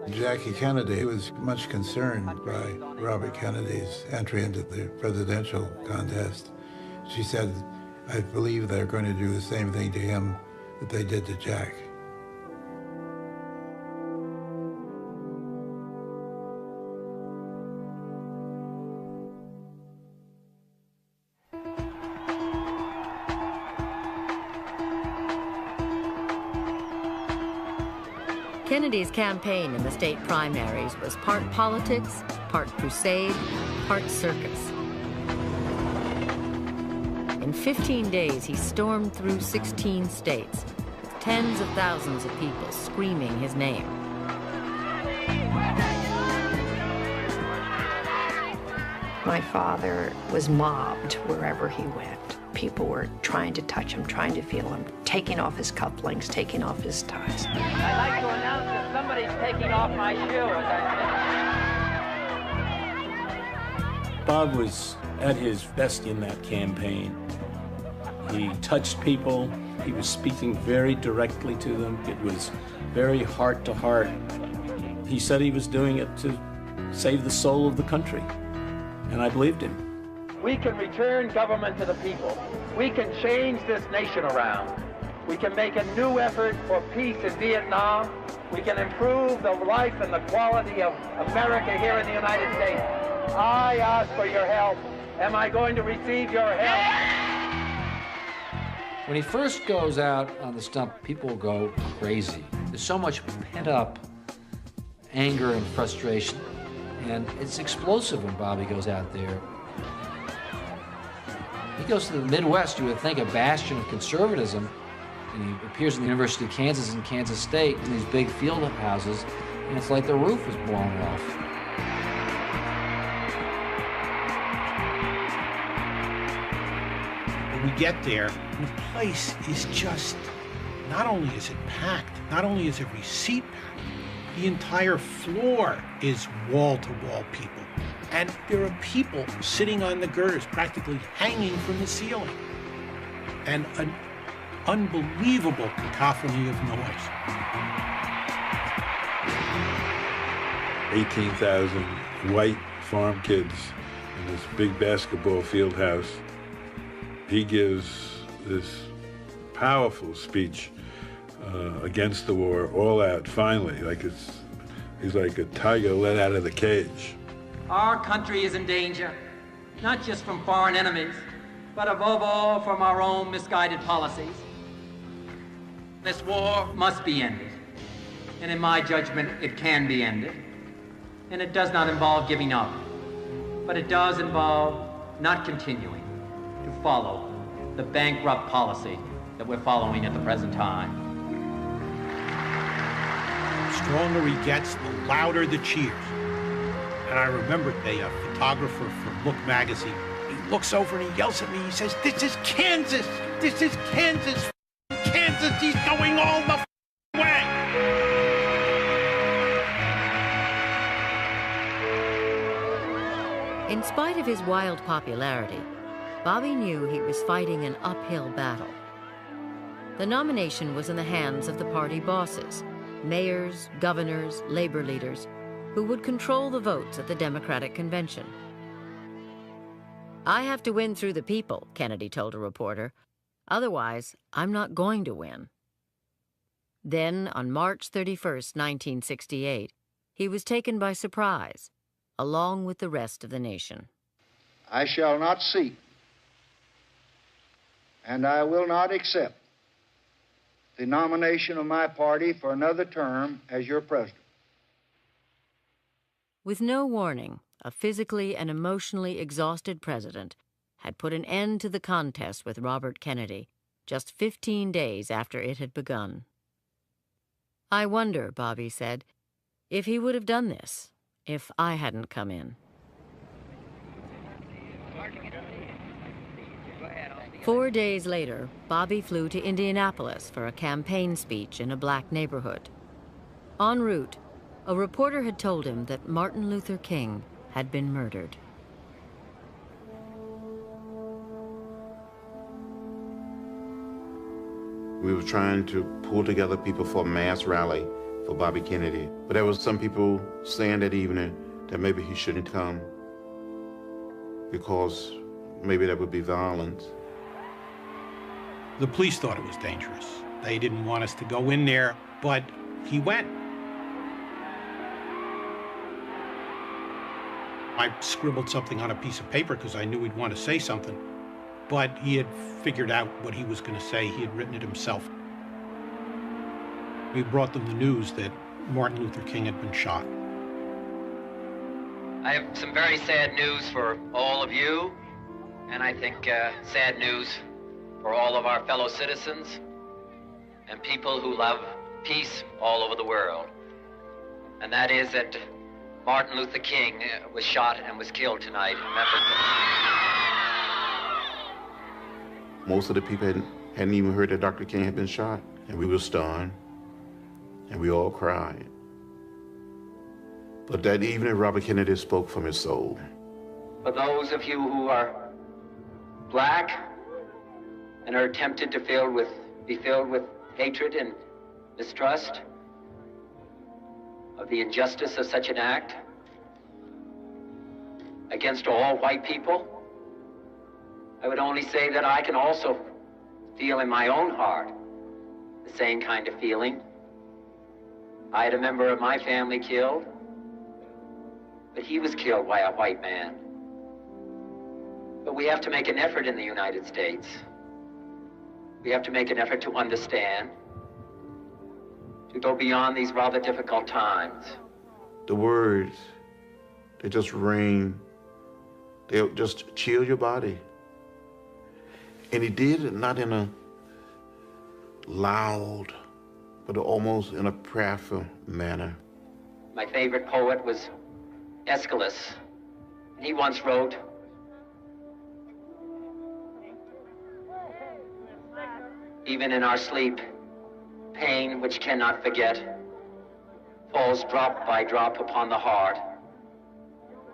Jackie Kennedy was much concerned by Robert Kennedy's entry into the presidential contest. She said, I believe they're going to do the same thing to him that they did to Jack. Kennedy's campaign in the state primaries was part politics, part crusade, part circus. In 15 days, he stormed through 16 states, with tens of thousands of people screaming his name. My father was mobbed wherever he went. People were trying to touch him, trying to feel him, taking off his cufflinks, taking off his ties. I'd like to announce that somebody's taking off my shoe as I Bob was at his best in that campaign. He touched people. He was speaking very directly to them. It was very heart to heart. He said he was doing it to save the soul of the country, and I believed him. We can return government to the people. We can change this nation around. We can make a new effort for peace in Vietnam. We can improve the life and the quality of America here in the United States. I ask for your help. Am I going to receive your help? When he first goes out on the stump, people go crazy. There's so much pent-up anger and frustration, and it's explosive when Bobby goes out there. He goes to the Midwest, you would think a bastion of conservatism, and he appears in the University of Kansas and Kansas State in these big field houses, and it's like the roof is blown off. When we get there, the place is just, not only is it packed, not only is every seat packed, the entire floor is wall-to-wall people. And there are people sitting on the girders, practically hanging from the ceiling. And an unbelievable cacophony of noise. 18,000 white farm kids in this big basketball field house. He gives this powerful speech against the war, all out, finally, like he's like a tiger let out of the cage. Our country is in danger, not just from foreign enemies, but above all from our own misguided policies. This war must be ended, and in my judgment, it can be ended. And it does not involve giving up, but it does involve not continuing to follow the bankrupt policy that we're following at the present time. The stronger he gets, the louder the cheers. And I remember a photographer from Look magazine. He looks over and he yells at me. He says, "This is Kansas! This is Kansas! Kansas! He's going all the way!" In spite of his wild popularity, Bobby knew he was fighting an uphill battle. The nomination was in the hands of the party bosses, mayors, governors, labor leaders, who would control the votes at the Democratic convention. "I have to win through the people," Kennedy told a reporter. "Otherwise, I'm not going to win." Then, on March 31st, 1968, he was taken by surprise, along with the rest of the nation. I shall not seek, and I will not accept the nomination of my party for another term as your president. With no warning, a physically and emotionally exhausted president had put an end to the contest with Robert Kennedy just 15 days after it had begun. "I wonder," Bobby said, "if he would have done this if I hadn't come in." 4 days later, Bobby flew to Indianapolis for a campaign speech in a black neighborhood. En route, a reporter had told him that Martin Luther King had been murdered. We were trying to pull together people for a mass rally for Bobby Kennedy. But there was some people saying that evening that maybe he shouldn't come because maybe that would be violence. The police thought it was dangerous. They didn't want us to go in there, but he went. I scribbled something on a piece of paper because I knew he'd want to say something, but he had figured out what he was going to say. He had written it himself. We brought them the news that Martin Luther King had been shot. I have some very sad news for all of you, and I think sad news for all of our fellow citizens and people who love peace all over the world. And that is that Martin Luther King was shot and was killed tonight in Memphis. Most of the people hadn't even heard that Dr. King had been shot, and we were stunned, and we all cried. But that evening, Robert Kennedy spoke from his soul. For those of you who are black and are tempted to be filled with hatred and mistrust of the injustice of such an act against all white people, I would only say that I can also feel in my own heart the same kind of feeling. I had a member of my family killed, but he was killed by a white man. But we have to make an effort in the United States. We have to make an effort to understand, to go beyond these rather difficult times. The words, they just ring, they'll just chill your body. And he did it not in a loud, but almost in a prayerful manner. My favorite poet was Aeschylus. He once wrote, "Even in our sleep, pain which cannot forget falls drop by drop upon the heart,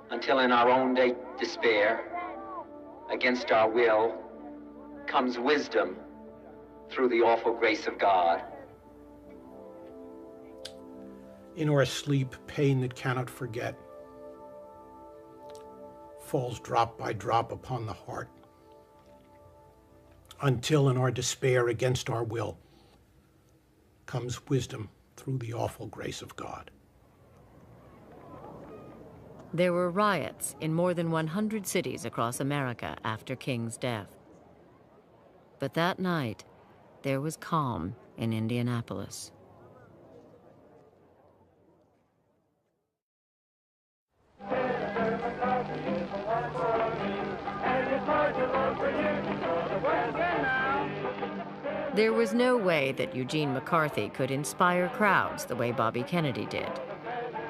until in our own despair, against our will, comes wisdom through the awful grace of God." In our sleep, pain that cannot forget falls drop by drop upon the heart, until in our despair against our will comes wisdom through the awful grace of God. There were riots in more than 100 cities across America after King's death. But that night, there was calm in Indianapolis. There was no way that Eugene McCarthy could inspire crowds the way Bobby Kennedy did.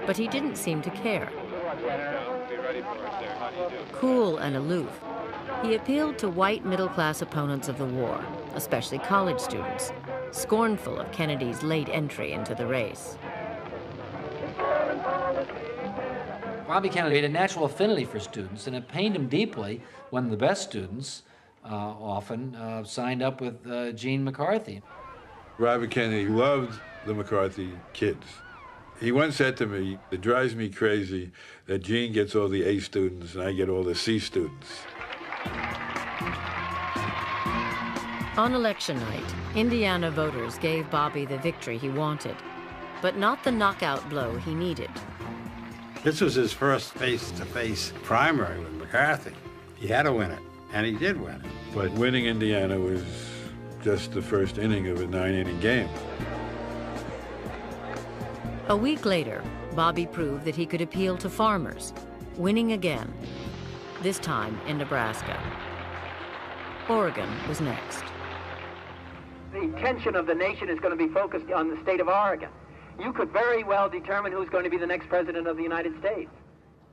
But he didn't seem to care. Cool and aloof, he appealed to white middle-class opponents of the war, especially college students, scornful of Kennedy's late entry into the race. Bobby Kennedy had a natural affinity for students, and it pained him deeply when the best students often signed up with Gene McCarthy. Robert Kennedy loved the McCarthy kids. He once said to me, "It drives me crazy that Gene gets all the A students and I get all the C students." On election night, Indiana voters gave Bobby the victory he wanted, but not the knockout blow he needed. This was his first face-to-face primary with McCarthy. He had to win it, and he did win it. But winning Indiana was just the first inning of a 9-inning game. A week later, Bobby proved that he could appeal to farmers, winning again, this time in Nebraska. Oregon was next. The attention of the nation is going to be focused on the state of Oregon. You could very well determine who's going to be the next president of the United States.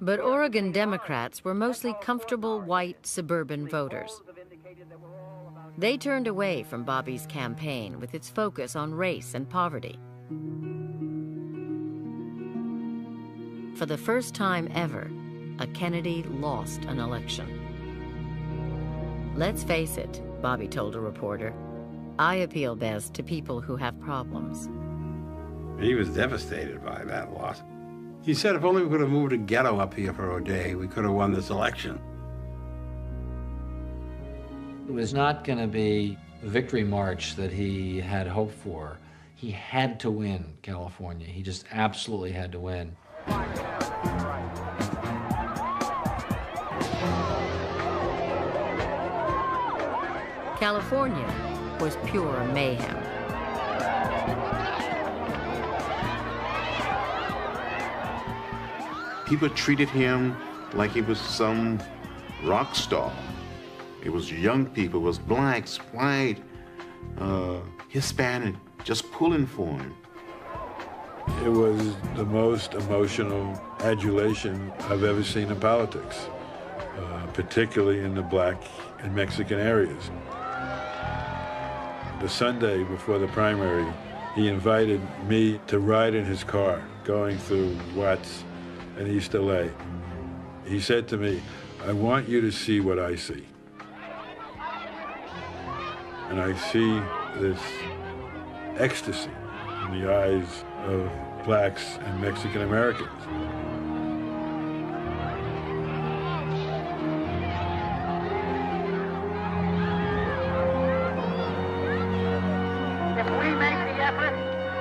But Oregon Democrats were mostly comfortable white suburban voters. They turned away from Bobby's campaign with its focus on race and poverty. For the first time ever, a Kennedy lost an election. "Let's face it," Bobby told a reporter, "I appeal best to people who have problems." He was devastated by that loss. He said, if only we could have moved a ghetto up here for a day, we could have won this election. It was not going to be the victory march that he had hoped for. He had to win California. He just absolutely had to win. California was pure mayhem. People treated him like he was some rock star. It was young people, it was blacks, white, Hispanic, just pulling for him. It was the most emotional adulation I've ever seen in politics, particularly in the black and Mexican areas. The Sunday before the primary, he invited me to ride in his car going through Watts and East LA. He said to me, "I want you to see what I see." And I see this ecstasy in the eyes of blacks and Mexican Americans. If we make the effort,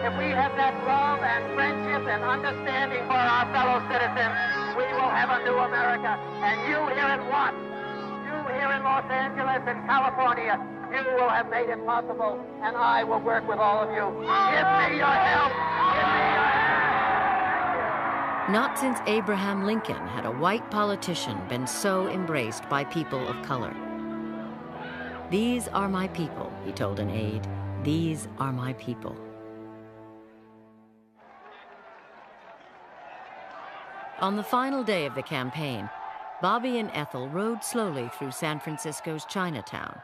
if we have that love and friendship and understanding for our fellow citizens, we will have a new America. And you here in Watts, you here in Los Angeles and California, you will have made it possible, and I will work with all of you. Give me your help. Give me your help. Not since Abraham Lincoln had a white politician been so embraced by people of color. "These are my people," he told an aide. "These are my people." On the final day of the campaign, Bobby and Ethel rode slowly through San Francisco's Chinatown.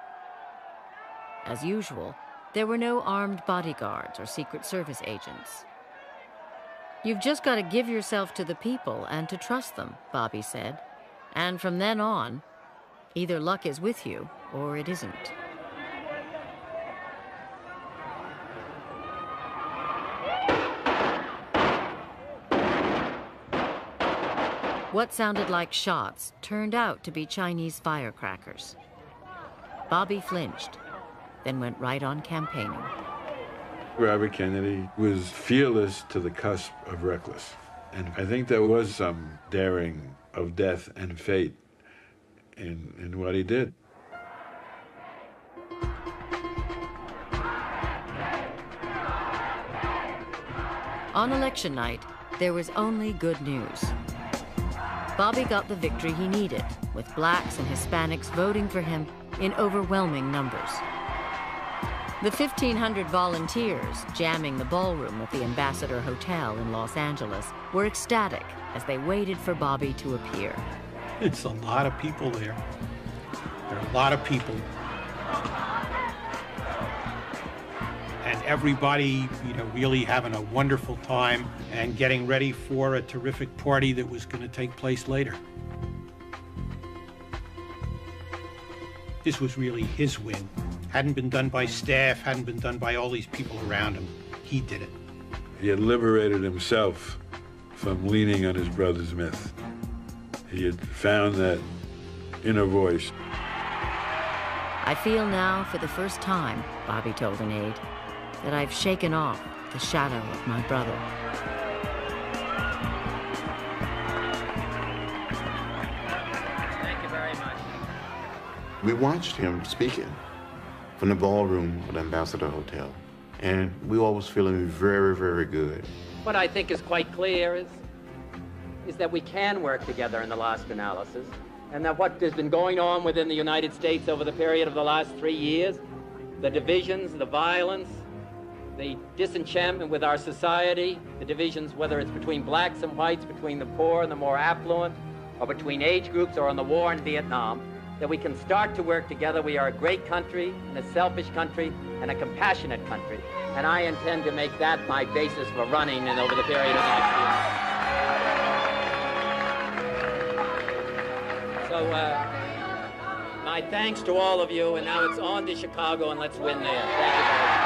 As usual, there were no armed bodyguards or Secret Service agents. "You've just got to give yourself to the people and to trust them," Bobby said. "And from then on, either luck is with you or it isn't." What sounded like shots turned out to be Chinese firecrackers. Bobby flinched, then went right on campaigning. Robert Kennedy was fearless to the cusp of reckless. And I think there was some daring of death and fate in what he did. On election night, there was only good news. Bobby got the victory he needed, with blacks and Hispanics voting for him in overwhelming numbers. The 1,500 volunteers jamming the ballroom at the Ambassador Hotel in Los Angeles were ecstatic as they waited for Bobby to appear. It's a lot of people there. There are a lot of people. And everybody, really having a wonderful time and getting ready for a terrific party that was going to take place later. This was really his win. Hadn't been done by staff, hadn't been done by all these people around him. He did it. He had liberated himself from leaning on his brother's myth. He had found that inner voice. "I feel now for the first time," Bobby told an aide, "that I've shaken off the shadow of my brother." Thank you very much. We watched him speaking from the ballroom of the Ambassador Hotel, and we all was feeling very, very good. What I think is quite clear is that we can work together in the last analysis, and that what has been going on within the United States over the period of the last 3 years, the divisions, the violence, the disenchantment with our society, the divisions, whether it's between blacks and whites, between the poor and the more affluent, or between age groups, or on the war in Vietnam, that we can start to work together. We are a great country, and a selfish country, and a compassionate country. And I intend to make that my basis for running and over the period of the next year. So, my thanks to all of you, and now it's on to Chicago, and let's win there. Thank you very much.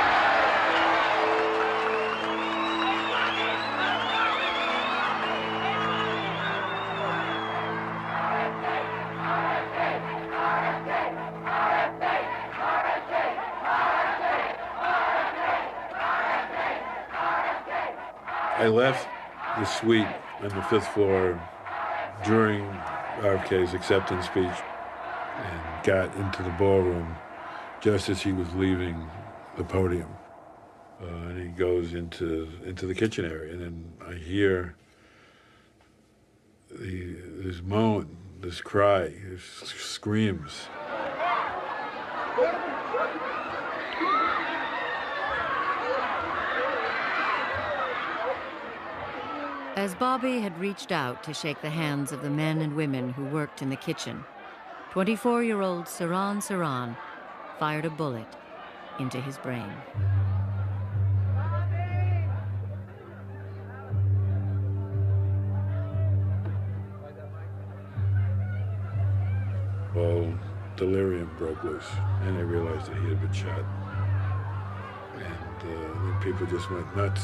I left the suite on the 5th floor during RFK's acceptance speech and got into the ballroom just as he was leaving the podium. And he goes into the kitchen area, and then I hear this moan, this cry, this screams. As Bobby had reached out to shake the hands of the men and women who worked in the kitchen, 24-year-old Saran fired a bullet into his brain. All delirium broke loose, and I realized that he had been shot. And then people just went nuts.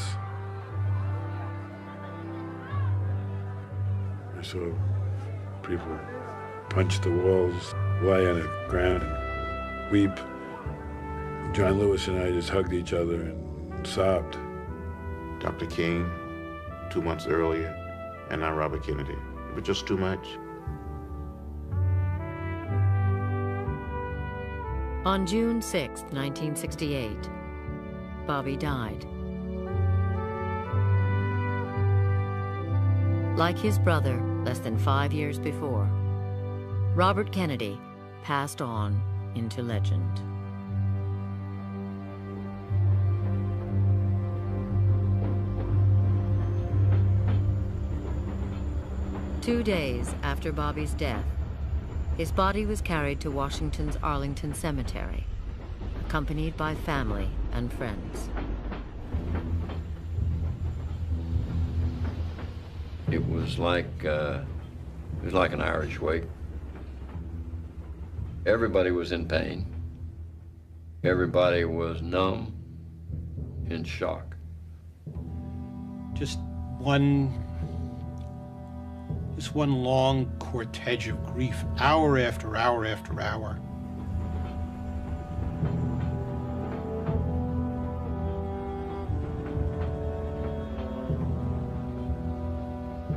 I saw people punch the walls, lie on the ground, and weep. John Lewis and I just hugged each other and sobbed. Dr. King, 2 months earlier, and now Robert Kennedy. It was just too much. On June 6, 1968, Bobby died. Like his brother less than 5 years before, Robert Kennedy passed on into legend. Two days after Bobby's death, his body was carried to Washington's Arlington Cemetery, accompanied by family and friends. It was like an Irish wake. Everybody was in pain. Everybody was numb, in shock. Just one long cortege of grief, hour after hour after hour.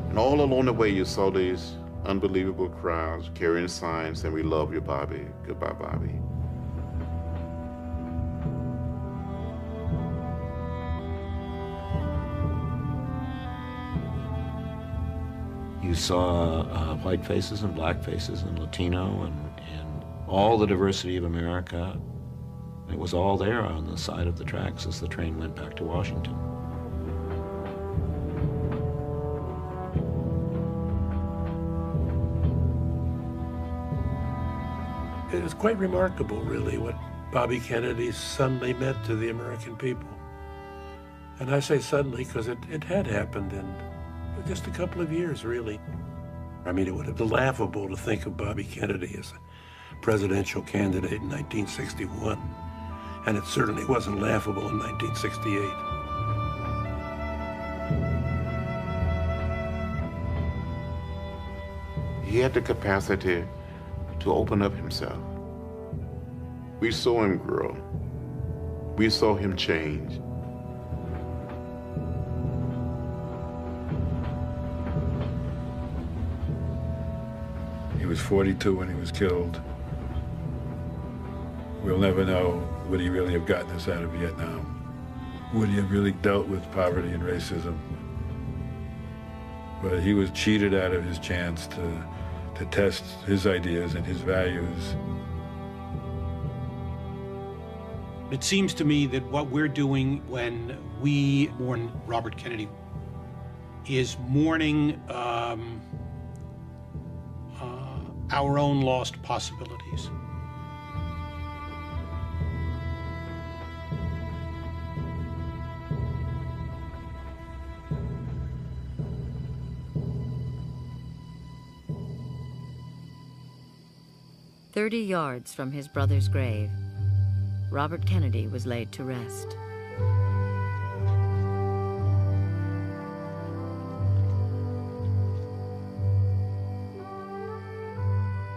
And all along the way, you saw these unbelievable crowds carrying signs saying, "We love you, Bobby. Goodbye, Bobby." You saw white faces and black faces and Latino and all the diversity of America. It was all there on the side of the tracks as the train went back to Washington. It was quite remarkable, really, what Bobby Kennedy suddenly meant to the American people. And I say suddenly because it had happened in just a couple of years, really. I mean, it would have been laughable to think of Bobby Kennedy as a presidential candidate in 1961. And it certainly wasn't laughable in 1968. He had the capacity to open up himself. We saw him grow. We saw him change. He was 42 when he was killed. We'll never know, would he really have gotten us out of Vietnam? Would he have really dealt with poverty and racism? But he was cheated out of his chance to test his ideas and his values. It seems to me that what we're doing when we mourn Robert Kennedy is mourning our own lost possibilities. "30 yards from his brother's grave, Robert Kennedy was laid to rest.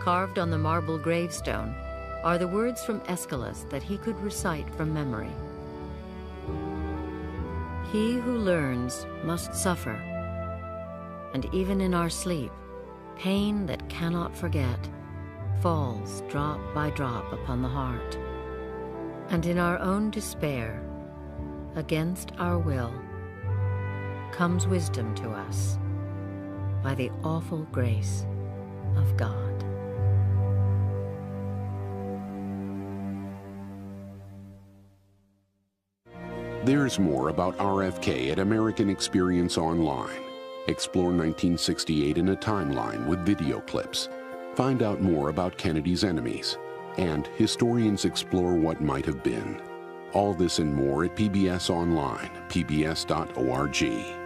Carved on the marble gravestone are the words from Aeschylus that he could recite from memory. "He who learns must suffer, and even in our sleep, pain that cannot forget falls drop by drop upon the heart. And in our own despair, against our will, comes wisdom to us by the awful grace of God. There's more about RFK at American Experience Online. Explore 1968 in a timeline with video clips. Find out more about Kennedy's enemies. And historians explore what might have been. All this and more at PBS Online, pbs.org.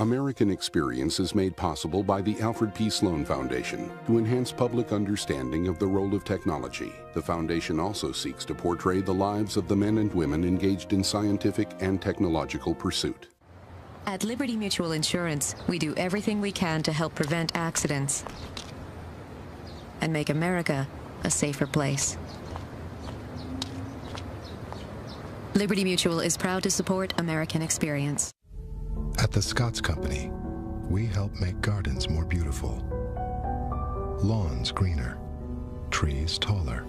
American Experience is made possible by the Alfred P. Sloan Foundation to enhance public understanding of the role of technology. The foundation also seeks to portray the lives of the men and women engaged in scientific and technological pursuit. At Liberty Mutual Insurance, we do everything we can to help prevent accidents and make America a safer place. Liberty Mutual is proud to support American Experience. At the Scotts Company, we help make gardens more beautiful, lawns greener, trees taller.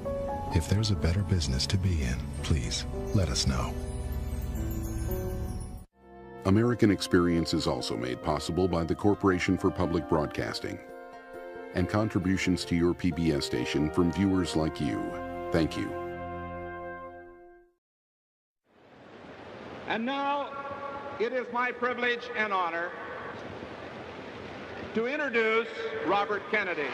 If there's a better business to be in, please let us know. American Experience is also made possible by the Corporation for Public Broadcasting and contributions to your PBS station from viewers like you. Thank you. And now, it is my privilege and honor to introduce Robert Kennedy.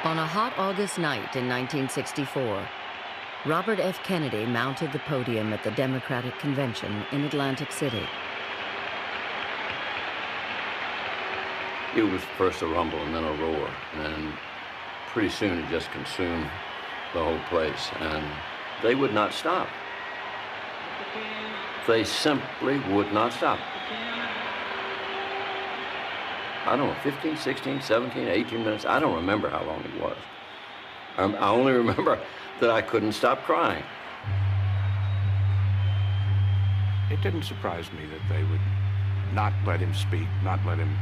On a hot August night in 1964, Robert F. Kennedy mounted the podium at the Democratic Convention in Atlantic City. It was first a rumble and then a roar, and pretty soon it just consumed the whole place, and they would not stop. They simply would not stop. I don't know, 15, 16, 17, 18 minutes, I don't remember how long it was. I only remember that I couldn't stop crying. It didn't surprise me that they would not let him speak, not let him,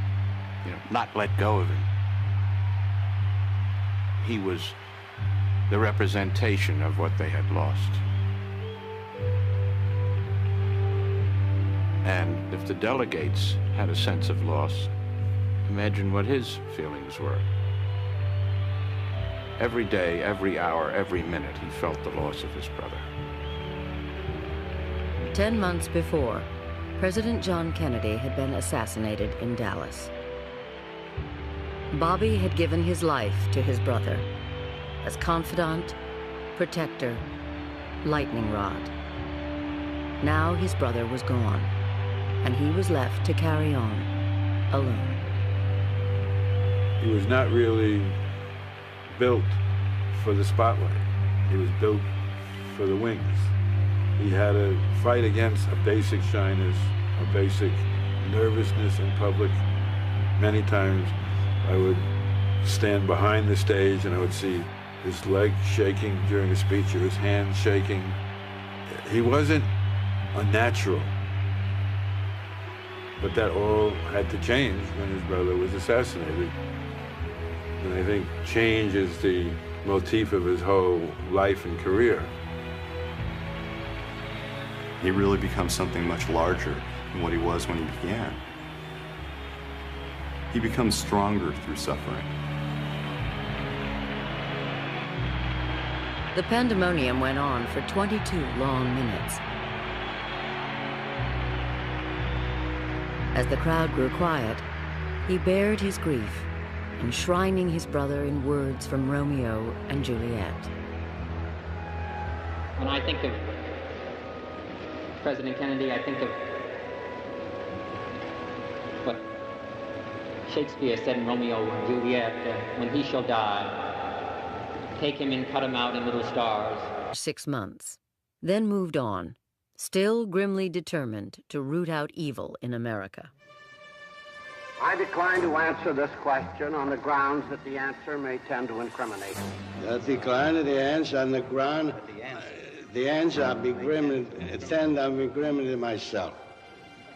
not let go of him. He was the representation of what they had lost. And if the delegates had a sense of loss, imagine what his feelings were. Every day, every hour, every minute, he felt the loss of his brother. 10 months before, President John Kennedy had been assassinated in Dallas. Bobby had given his life to his brother as confidant, protector, lightning rod. Now his brother was gone, and he was left to carry on alone. He was not really built for the spotlight. He was built for the wings. He had to fight against a basic shyness, a basic nervousness in public. Many times I would stand behind the stage and I would see his leg shaking during a speech or his hand shaking. He wasn't unnatural. But that all had to change when his brother was assassinated. And I think change is the motif of his whole life and career. He really becomes something much larger than what he was when he began. He becomes stronger through suffering. The pandemonium went on for 22 long minutes. As the crowd grew quiet, he bared his grief, enshrining his brother in words from Romeo and Juliet. When I think of President Kennedy, I think of what Shakespeare said in Romeo and Juliet, when he shall die, take him and cut him out in little stars. 6 months, then moved on, still grimly determined to root out evil in America. I decline to answer this question on the grounds that the answer may tend to incriminate. I decline the answer on the ground. The answer I'll be incriminating myself.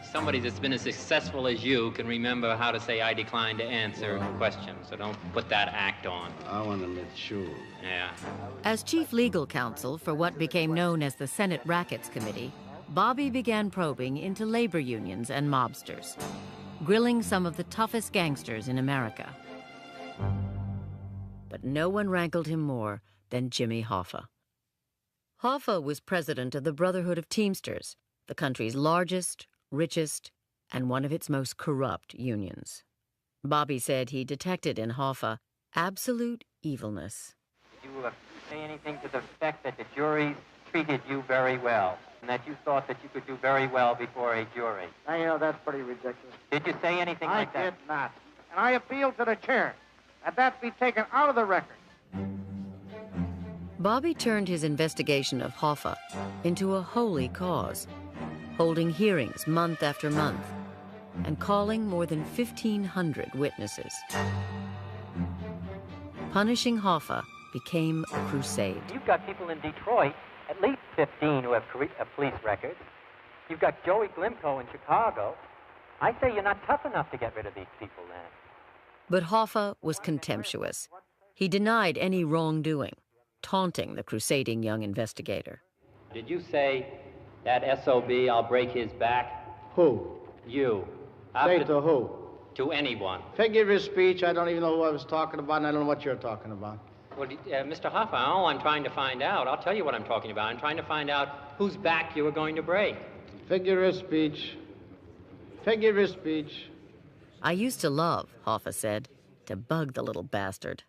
Somebody that's been as successful as you can remember how to say, I decline to answer questions, so don't put that act on. I want to make sure. Yeah. As chief legal counsel for what became known as the Senate Rackets Committee, Bobby began probing into labor unions and mobsters, grilling some of the toughest gangsters in America. But no one rankled him more than Jimmy Hoffa. Hoffa was president of the Brotherhood of Teamsters, the country's largest, richest, and one of its most corrupt unions. Bobby said he detected in Hoffa absolute evilness. Did you say anything to the effect that the jury treated you very well, and that you thought that you could do very well before a jury? Now, you know, that's pretty ridiculous. Did you say anything like that? I did not. And I appeal to the chair that be taken out of the record. Bobby turned his investigation of Hoffa into a holy cause, holding hearings month after month and calling more than 1,500 witnesses. Punishing Hoffa became a crusade. You've got people in Detroit, at least 15 who have police records. You've got Joey Glimko in Chicago. I say you're not tough enough to get rid of these people then. But Hoffa was contemptuous. He denied any wrongdoing, taunting the crusading young investigator. Did you say, that SOB, I'll break his back? Who? You. Say to who? To anyone. Figure of speech, I don't even know who I was talking about, and I don't know what you're talking about. Well, Mr. Hoffa, all I'm trying to find out, I'll tell you what I'm talking about. I'm trying to find out whose back you were going to break. Figure of speech. Figure of speech. I used to love, Hoffa said, to bug the little bastard.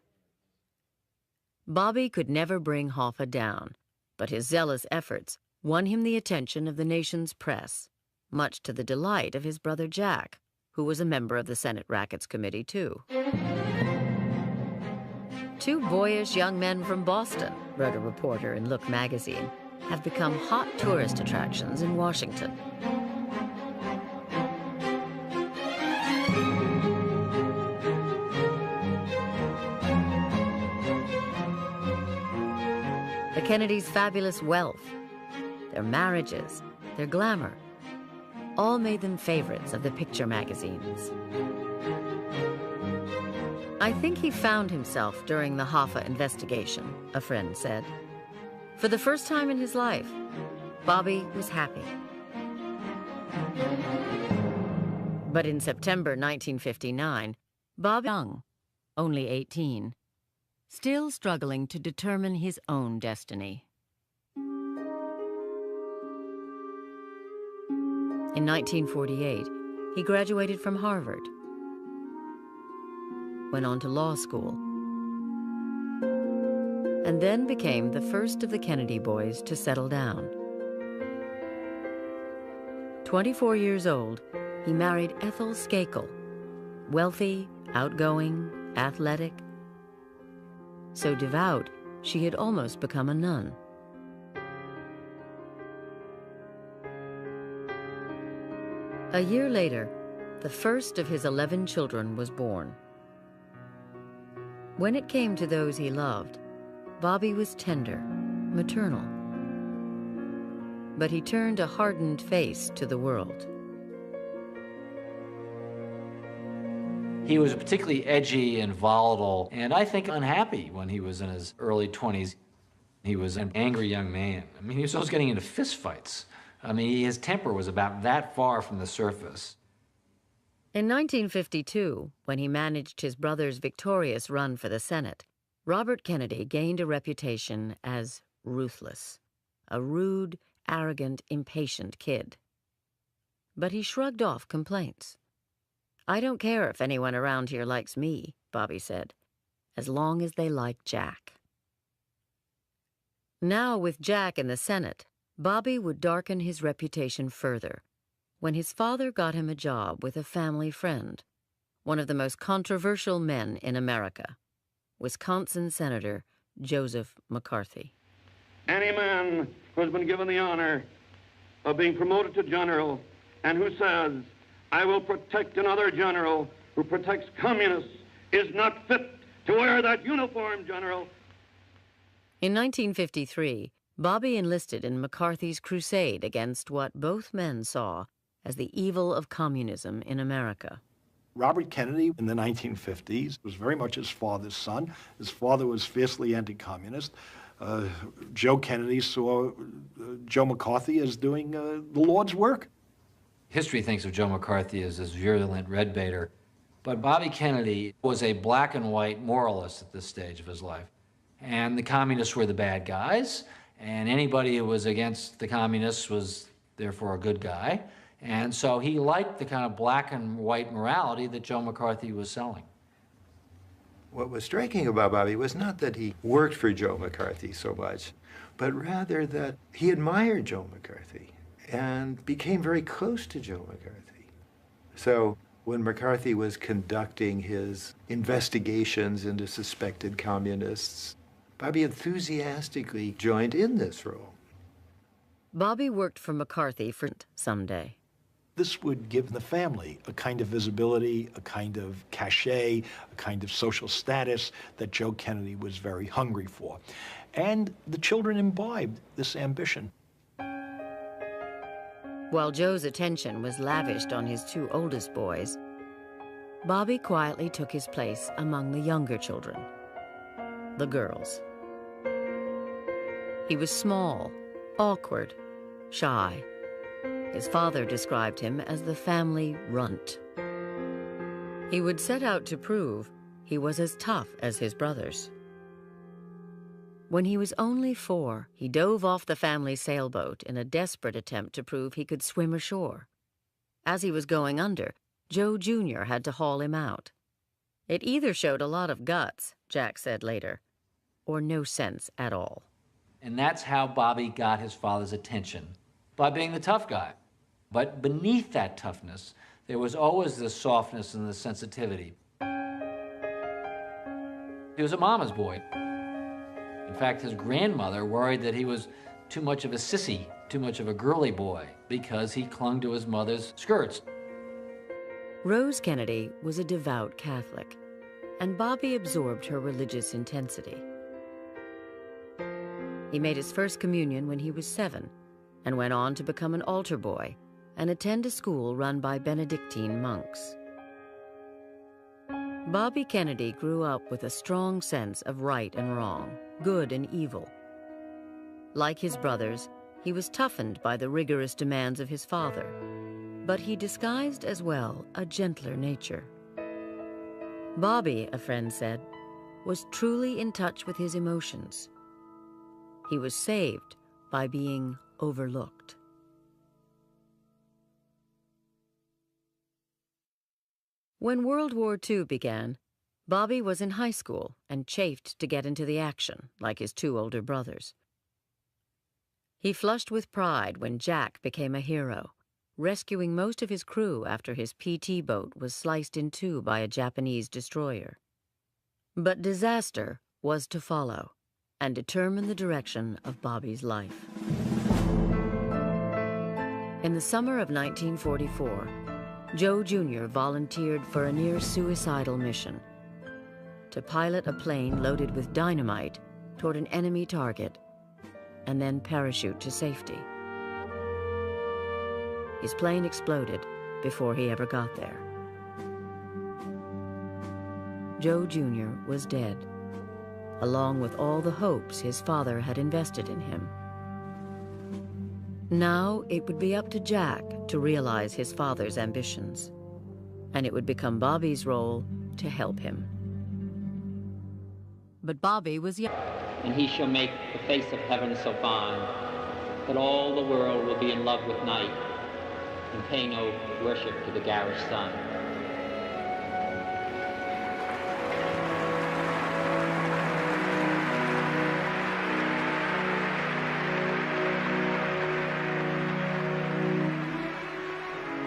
Bobby could never bring Hoffa down, but his zealous efforts won him the attention of the nation's press, much to the delight of his brother Jack, who was a member of the Senate Rackets Committee, too. Two boyish young men from Boston, wrote a reporter in Look magazine, have become hot tourist attractions in Washington. The Kennedys' fabulous wealth, their marriages, their glamour, all made them favorites of the picture magazines. I think he found himself during the Hoffa investigation, a friend said. For the first time in his life, Bobby was happy. But in September 1959, Bobby Young, only 18, still struggling to determine his own destiny. In 1948, he graduated from Harvard, went on to law school, and then became the first of the Kennedy boys to settle down. 24 years old, he married Ethel Skakel, wealthy, outgoing, athletic, so devout she had almost become a nun. A year later, the first of his 11 children was born. When it came to those he loved, Bobby was tender, maternal. But he turned a hardened face to the world. He was particularly edgy and volatile, and I think unhappy when he was in his early 20s. He was an angry young man. I mean, he was always getting into fistfights I mean, his temper was about that far from the surface. In 1952, when he managed his brother's victorious run for the Senate, Robert Kennedy gained a reputation as ruthless, a rude, arrogant, impatient kid. But he shrugged off complaints. "I don't care if anyone around here likes me," Bobby said, "as long as they like Jack." Now, with Jack in the Senate, Bobby would darken his reputation further when his father got him a job with a family friend, one of the most controversial men in America, Wisconsin Senator Joseph McCarthy. Any man who has been given the honor of being promoted to general and who says, "I will protect another general who protects communists," is not fit to wear that uniform, General. In 1953, Bobby enlisted in McCarthy's crusade against what both men saw as the evil of communism in America. Robert Kennedy in the 1950s was very much his father's son. His father was fiercely anti-communist. Joe Kennedy saw Joe McCarthy as doing the Lord's work. History thinks of Joe McCarthy as this virulent red baiter, but Bobby Kennedy was a black and white moralist at this stage of his life. And the communists were the bad guys, and anybody who was against the communists was therefore a good guy. And so he liked the kind of black and white morality that Joe McCarthy was selling. What was striking about Bobby was not that he worked for Joe McCarthy so much, but rather that he admired Joe McCarthy and became very close to Joe McCarthy. So when McCarthy was conducting his investigations into suspected communists, Bobby enthusiastically joined in this role. Bobby worked for McCarthy for someday. This would give the family a kind of visibility, a kind of cachet, a kind of social status that Joe Kennedy was very hungry for. And the children imbibed this ambition. While Joe's attention was lavished on his two oldest boys, Bobby quietly took his place among the younger children, the girls. He was small, awkward, shy. His father described him as the family runt. He would set out to prove he was as tough as his brothers. When he was only 4, he dove off the family sailboat in a desperate attempt to prove he could swim ashore. As he was going under, Joe Jr. had to haul him out. It either showed a lot of guts, Jack said later, or no sense at all. And that's how Bobby got his father's attention, by being the tough guy. But beneath that toughness, there was always the softness and the sensitivity. He was a mama's boy. In fact, his grandmother worried that he was too much of a sissy, too much of a girly boy, because he clung to his mother's skirts. Rose Kennedy was a devout Catholic, and Bobby absorbed her religious intensity. He made his first communion when he was 7, and went on to become an altar boy and attend a school run by Benedictine monks. Bobby Kennedy grew up with a strong sense of right and wrong, good and evil. Like his brothers, he was toughened by the rigorous demands of his father, but he disguised as well a gentler nature. Bobby, a friend said, was truly in touch with his emotions. He was saved by being overlooked. When World War II began, Bobby was in high school and chafed to get into the action, like his 2 older brothers. He flushed with pride when Jack became a hero, rescuing most of his crew after his PT boat was sliced in 2 by a Japanese destroyer. But disaster was to follow and determine the direction of Bobby's life. In the summer of 1944, Joe Jr. volunteered for a near-suicidal mission to pilot a plane loaded with dynamite toward an enemy target and then parachute to safety. His plane exploded before he ever got there. Joe Jr. was dead, along with all the hopes his father had invested in him. Now it would be up to Jack to realize his father's ambitions, and it would become Bobby's role to help him. But Bobby was young. And he shall make the face of heaven so fine that all the world will be in love with night and pay no worship to the garish sun.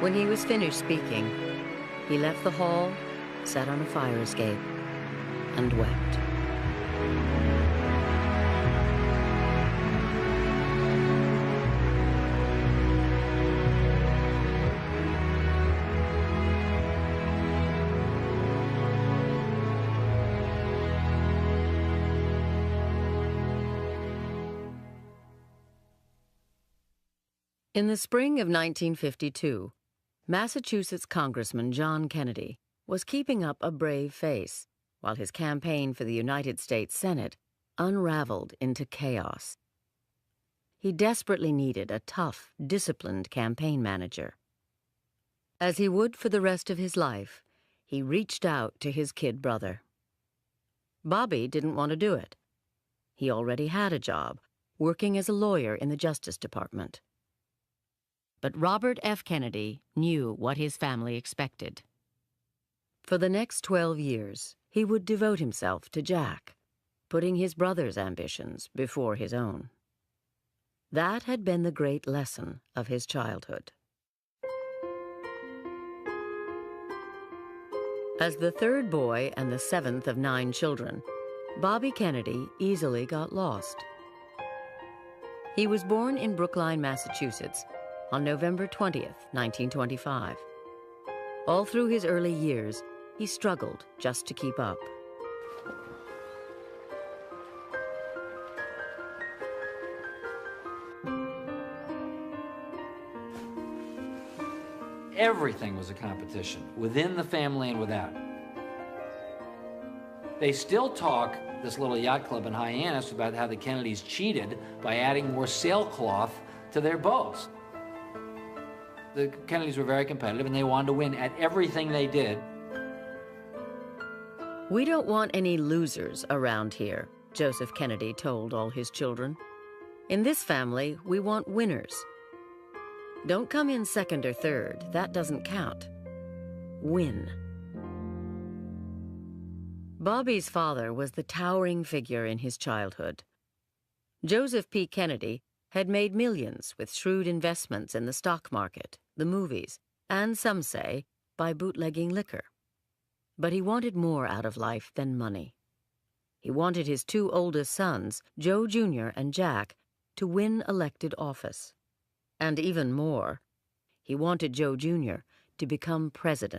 When he was finished speaking, he left the hall, sat on a fire escape, and wept. In the spring of 1952, Massachusetts Congressman John Kennedy was keeping up a brave face while his campaign for the United States Senate unraveled into chaos. He desperately needed a tough, disciplined campaign manager. As he would for the rest of his life, he reached out to his kid brother. Bobby didn't want to do it. He already had a job, working as a lawyer in the Justice Department. But Robert F. Kennedy knew what his family expected. For the next 12 years, he would devote himself to Jack, putting his brother's ambitions before his own. That had been the great lesson of his childhood. As the third boy and the seventh of 9 children, Bobby Kennedy easily got lost. He was born in Brookline, Massachusetts, on November 20th, 1925. All through his early years, he struggled just to keep up. Everything was a competition, within the family and without. They still talk, this little yacht club in Hyannis, about how the Kennedys cheated by adding more sailcloth to their boats. The Kennedys were very competitive, and they wanted to win at everything they did. "We don't want any losers around here," Joseph Kennedy told all his children. "In this family, we want winners. Don't come in second or third. That doesn't count. Win." Bobby's father was the towering figure in his childhood. Joseph P. Kennedy had made millions with shrewd investments in the stock market, the movies, and some say, by bootlegging liquor. But he wanted more out of life than money. He wanted his 2 oldest sons, Joe Jr. and Jack, to win elected office. And even more, he wanted Joe Jr. to become president.